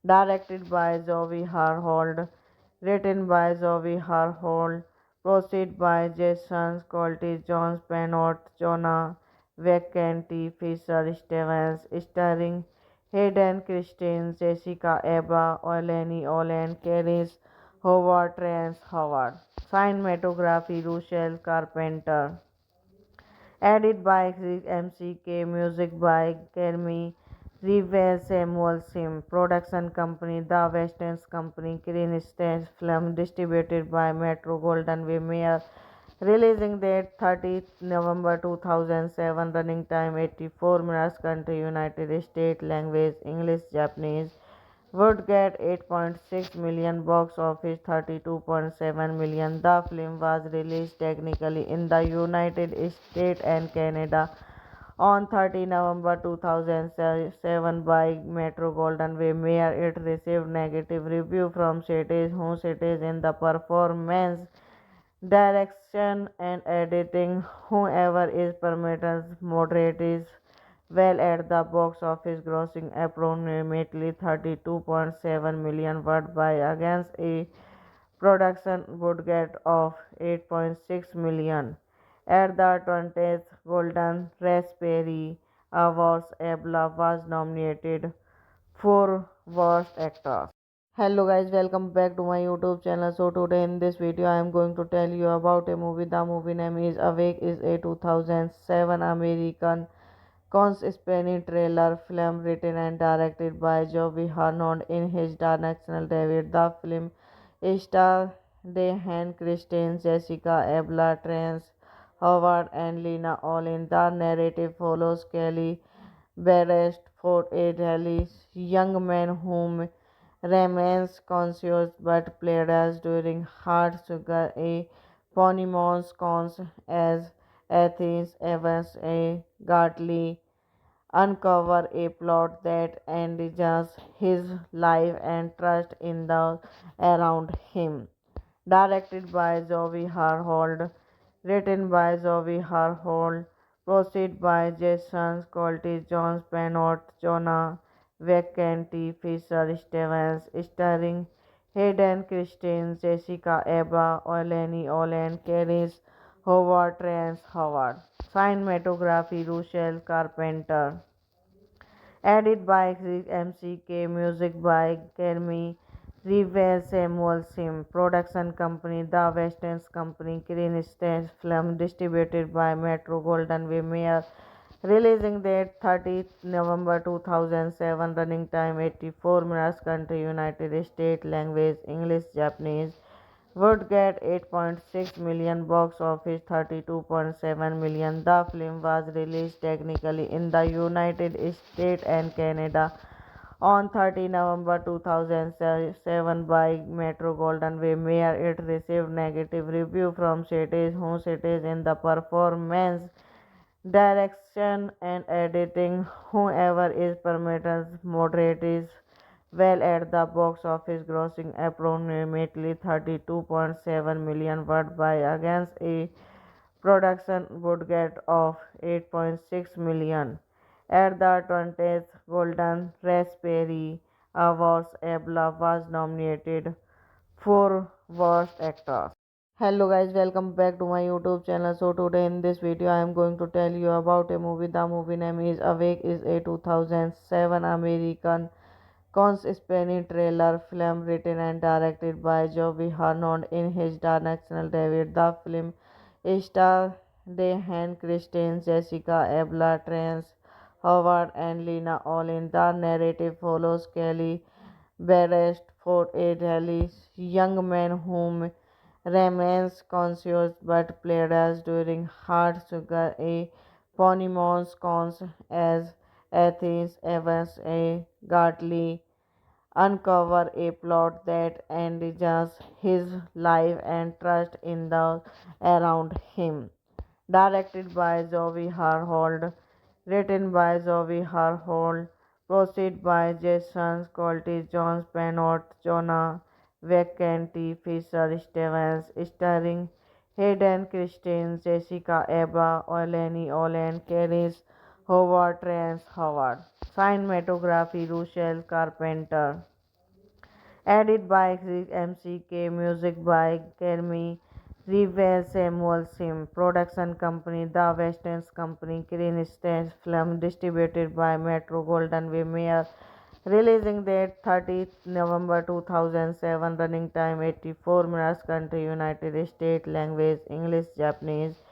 Directed by Zoe Harhold, written by Zoe Harhold, proceed by Jason Colty, John Penot, Jonah Vacanti, Fisher Stevens, starring Hayden Christine, Jessica Alba, Eleni Olen, Keris Howard, Terrence Howard. Cinematography Russell Carpenter. Edit by Chris MCK, music by Kermi Reeves Samuel Sim, production company The Westerns Company, Green Stage Film, distributed by Metro Golden Mayer, releasing date 30th November 2007, running time 84 minutes, country United States, language English, Japanese. Would get 8.6 million, box office 32.7 million. The film was released technically in the United States and Canada on 30 November 2007 by Metro Golden Mayer. It received negative review from critics in the performance, direction and editing. Whoever is permitted moderate is well at the box office, grossing approximately 32.7 million worldwide against a production budget of 8.6 million. At the 20th Golden Raspberry Awards, Abla was nominated for Worst Actor. Hello guys, welcome back to my YouTube channel. So today in this video I am going to tell you about a movie. The movie name is Awake is a 2007 American conspiracy thriller film written and directed by Joey Harnond in his directional debut. The film stars Diane Kristen, Jessica Alba, Terrence Howard, and Lena Olin. The narrative follows Kelly Beresford, a Dallas young man whom remains conscious but played during hard sugar a Ponymons cons as Athens Evans a Gartley uncover a plot that endangers his life and trust in those around him. Directed by Zoe Harhold, written by Zoe Harhold, proceed by Jason Colty, John Penot, Jonah Vacanti, Fisher Stevens, starring Hayden Christine, Jessica Alba, Eleni Olen, Keris Howard, Terrence Howard. Cinematography Russell Carpenter. Edit by Chris MCK, music by Kermi Reeves Samuel Sim, production company The Westerns Company, Green Stage Film, distributed by Metro Golden Mayer, releasing date 30th November 2007, running time 84 minutes, country United States, language English, Japanese. Would get 8.6 million, box office 32.7 million. The film was released technically in the United States and Canada on 30 November 2007 by Metro Golden Mayer. It received negative review from critics in the performance, direction and editing. Whoever is permitted moderate is well at the box office, grossing approximately 32.7 million worldwide against a production budget of 8.6 million. At the 20th Golden Raspberry awards. Abla was nominated for Worst Actor. Hello guys, welcome back to my YouTube channel. So today in this video I am going to tell you about a movie. The movie name is Awake is a 2007 American conspiracy thriller film written and directed by Joey Harnond in his directional debut. The film stars Dehan Christine, Jessica Abla, Trance Howard, and Lena Olin. The narrative follows Kelly Barrett for a Delhi's young man whom remains conscious but plays during hard sugar a Ponymons cons as Athens Evans a Gartley uncover a plot that endanger his life and trust in the around him. Directed by Zoe Harhold, written by Zoe Harhold, proceed by Jason Colty, John Penot, Jonah Vacanti, Fisher Stevens, starring Hayden Christine, Jessica Eba, Oleni Olen, Keris Howard, Trance Howard. Cinematography Russell Carpenter. Edit by MCK, music by Kermi Revere Samuel Sim, production company The Westerns Company, Green Stage Film, distributed by Metro Golden Mayer, releasing date 30th November 2007, running time 84 minutes, country United States, language English, Japanese.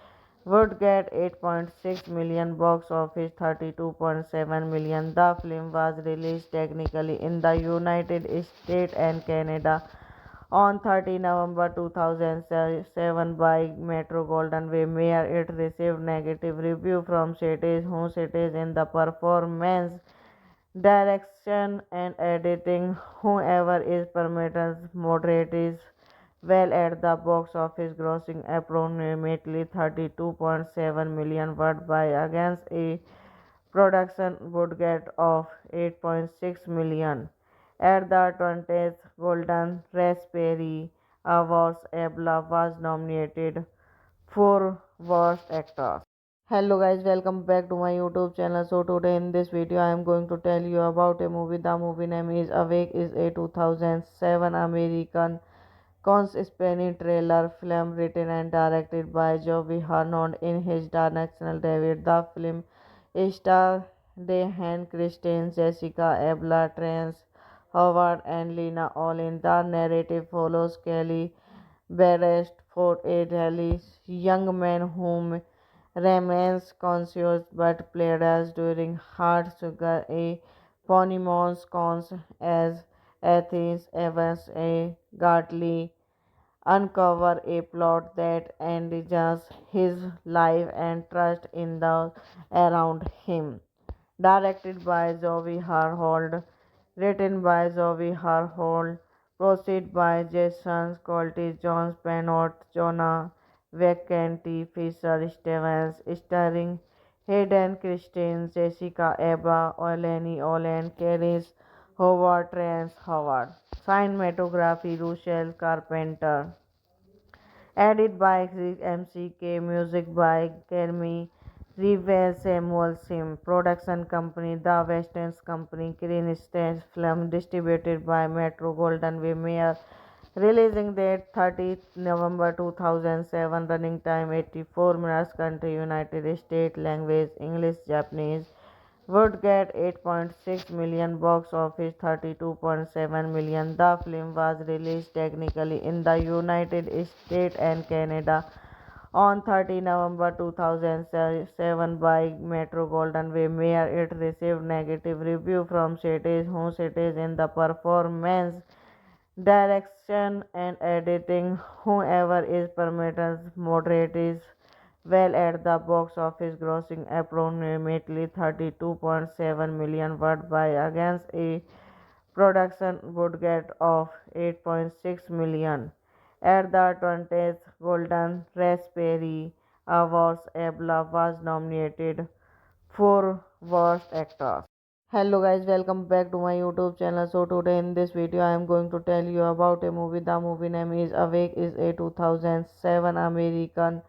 Would get 8.6 million, box office 32.7 million. The film was released technically in the United States and Canada on 30 November 2007 by Metro Golden Mayer. It received negative review from critics who cited in the performance, direction and editing. Whoever is permitted moderate is well at the box office, grossing approximately 32.7 million worldwide against a production budget of 8.6 million. At the 20th Golden Raspberry Awards, Abla was nominated for Worst Actor. Hello guys, welcome back to my YouTube channel. So today in this video I am going to tell you about a movie. The movie name is Awake is a 2007 American conspiracy thriller film written and directed by Joey Harnond in his directional debut. The film stars Dehan Christine, Jessica Abla, Trance Howard, and Lena Olin. The narrative follows Kelly Barrett for a Delhi's young man whom remains conscious but plays during hard sugar a Ponymons cons as Athens Evans a Gartley uncover a plot that endangers his life and trust in the around him. Directed by Zoe Harhold, written by Zoe Harhold, proceed by Jason Colty, John Penot, Jonah Vacanti, Fisher Stevens, starring Hayden Christine, Jessica Eba, Oleni Olen, Keris Howard, Trance Howard. Cinematography Russell Carpenter. Edit by MCK, music by Kermi Revere Samuel Sim, production company The Westerns Company, Green Stage Film, distributed by Metro Golden Mayer, releasing date 30th November 2007, running time 84 minutes, country United States, language English, Japanese. Would get 8.6 million, box office 32.7 million. The film was released technically in the United States and Canada on 30 November 2007 by Metro Golden Mayer. It received negative review from critics who cited in the performance, direction and editing. Whoever is permitted moderate is well at the box office, grossing approximately 32.7 million worldwide against a production budget of 8.6 million. At the 20th Golden Raspberry Awards, Abla was nominated for Worst Actor. Hello guys, welcome back to my YouTube channel. So today in this video I am going to tell you about a movie. The movie name is Awake is a 2007 American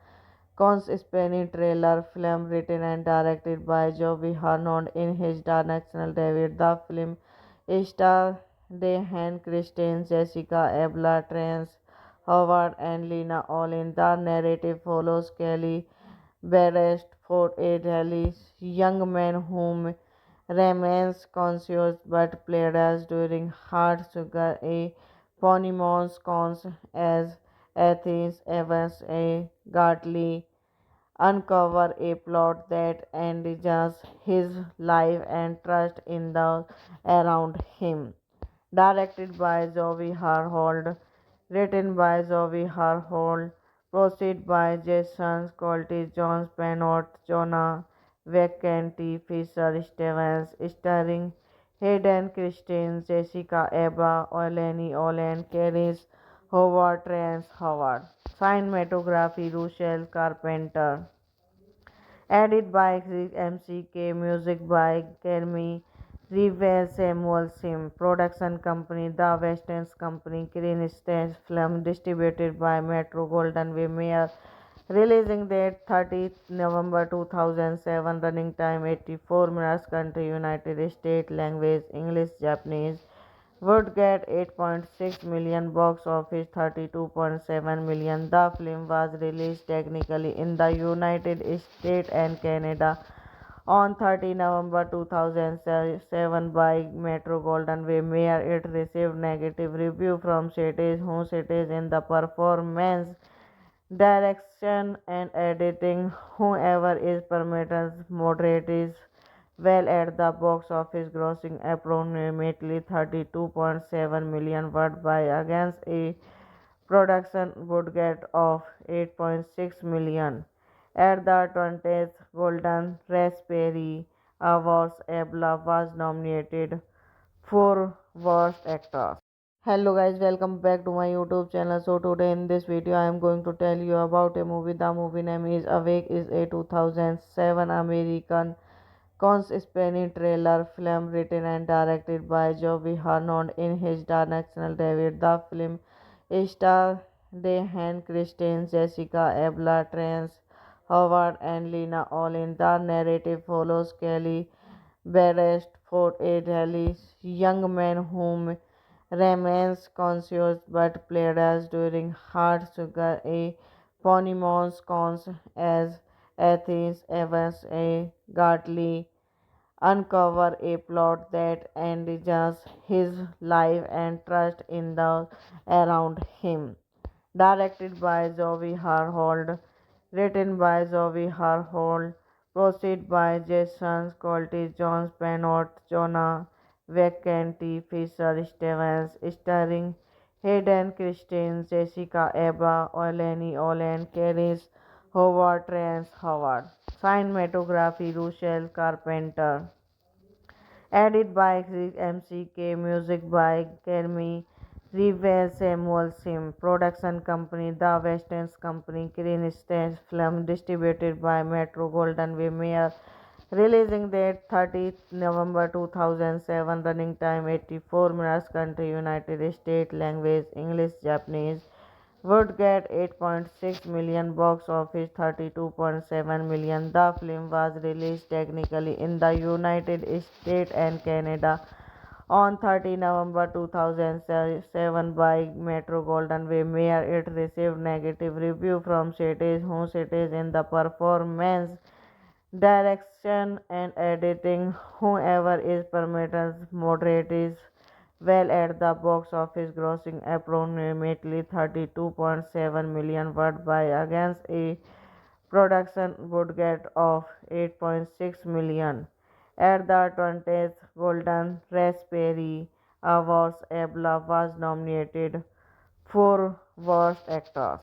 conspiracy thriller film written and directed by Joey Harnond in his directional debut. The film star Dehan Christine, Jessica Ebla, Trance Howard, and Lena Olin. The narrative follows Kelly Beresford, a Delhi young man whom remains conscious but plays during hard sugar a Ponymons cons as Athens Evans a Gartley uncover a plot that endangers his life and trust in those around him. Directed by Zoe Harhold, written by Zoe Harhold, proceed by Jason Colty, John Spanot, Jonah Vacanti, Fisher Stevens, starring Hayden Christine, Jessica Eba, Oleni Olen, Caris Howard, Trance Howard. Cinematography Rochelle Carpenter. Edit by Chris MCK, music by Kermi Revere Samuel Sim, production company The Western Company, Green Stage Film, distributed by Metro Golden Way Mayer, releasing date 30th November 2007, running time 84 minutes, country United States, language English, Japanese. Would get 8.6 million, box office 32.7 million. The film was released technically in the United States and Canada on 30 November 2007 by Metro Golden Way Mayer. It received negative review from critics who cited in the performance, direction and editing. Whoever is permitted moderate is well at the box office, grossing approximately 32.7 million worldwide against a production budget of 8.6 million. At the 20th Golden Raspberry Awards, Abla was nominated for Worst Actor. Hello guys, welcome back to my YouTube channel. So today in this video I am going to tell you about a movie. The movie name is Awake, is a 2007 American conspiracy thriller film written and directed by Joey Harnond in his directional debut. The film stars Dehan Christine, Jessica Ebla, Trance Howard, and Lena Olin. The narrative follows Kelly Beresford, a Delhi young man whom remains conscious but plays during hard sugar a Ponymons cons as Athens Evans a Gartley uncover a plot that endangers his life and trust in those around him. Directed by Zoe Harhold, written by Zoe Harhold, proceed by Jason Colty, John Spanot, Jonah Vacanti, Fisher Stevens, starring Hayden Christine, Jessica Eba, Oleni Olen, Caris Howard, Trance Howard. Cinematography Rochelle Carpenter. Edit by Chris MCK, music by Kermi Revere Samuel Sim, production company The Western Company, Green Stage Film, distributed by Metro Golden Way Mayer, releasing date 30th November 2007, running time 84 minutes, country United States, language English, Japanese. Would get 8.6 million, box office 32.7 million. The film was released technically in the United States and Canada on 30 November 2007 by Metro Golden Way Mayer. It received negative review from critics who cited in the performance, direction and editing. Whoever is permitted moderate is well at the box office, grossing approximately 32.7 million worldwide against a production budget of 8.6 million. At the 20th Golden Raspberry Awards, Abla was nominated for Worst Actor.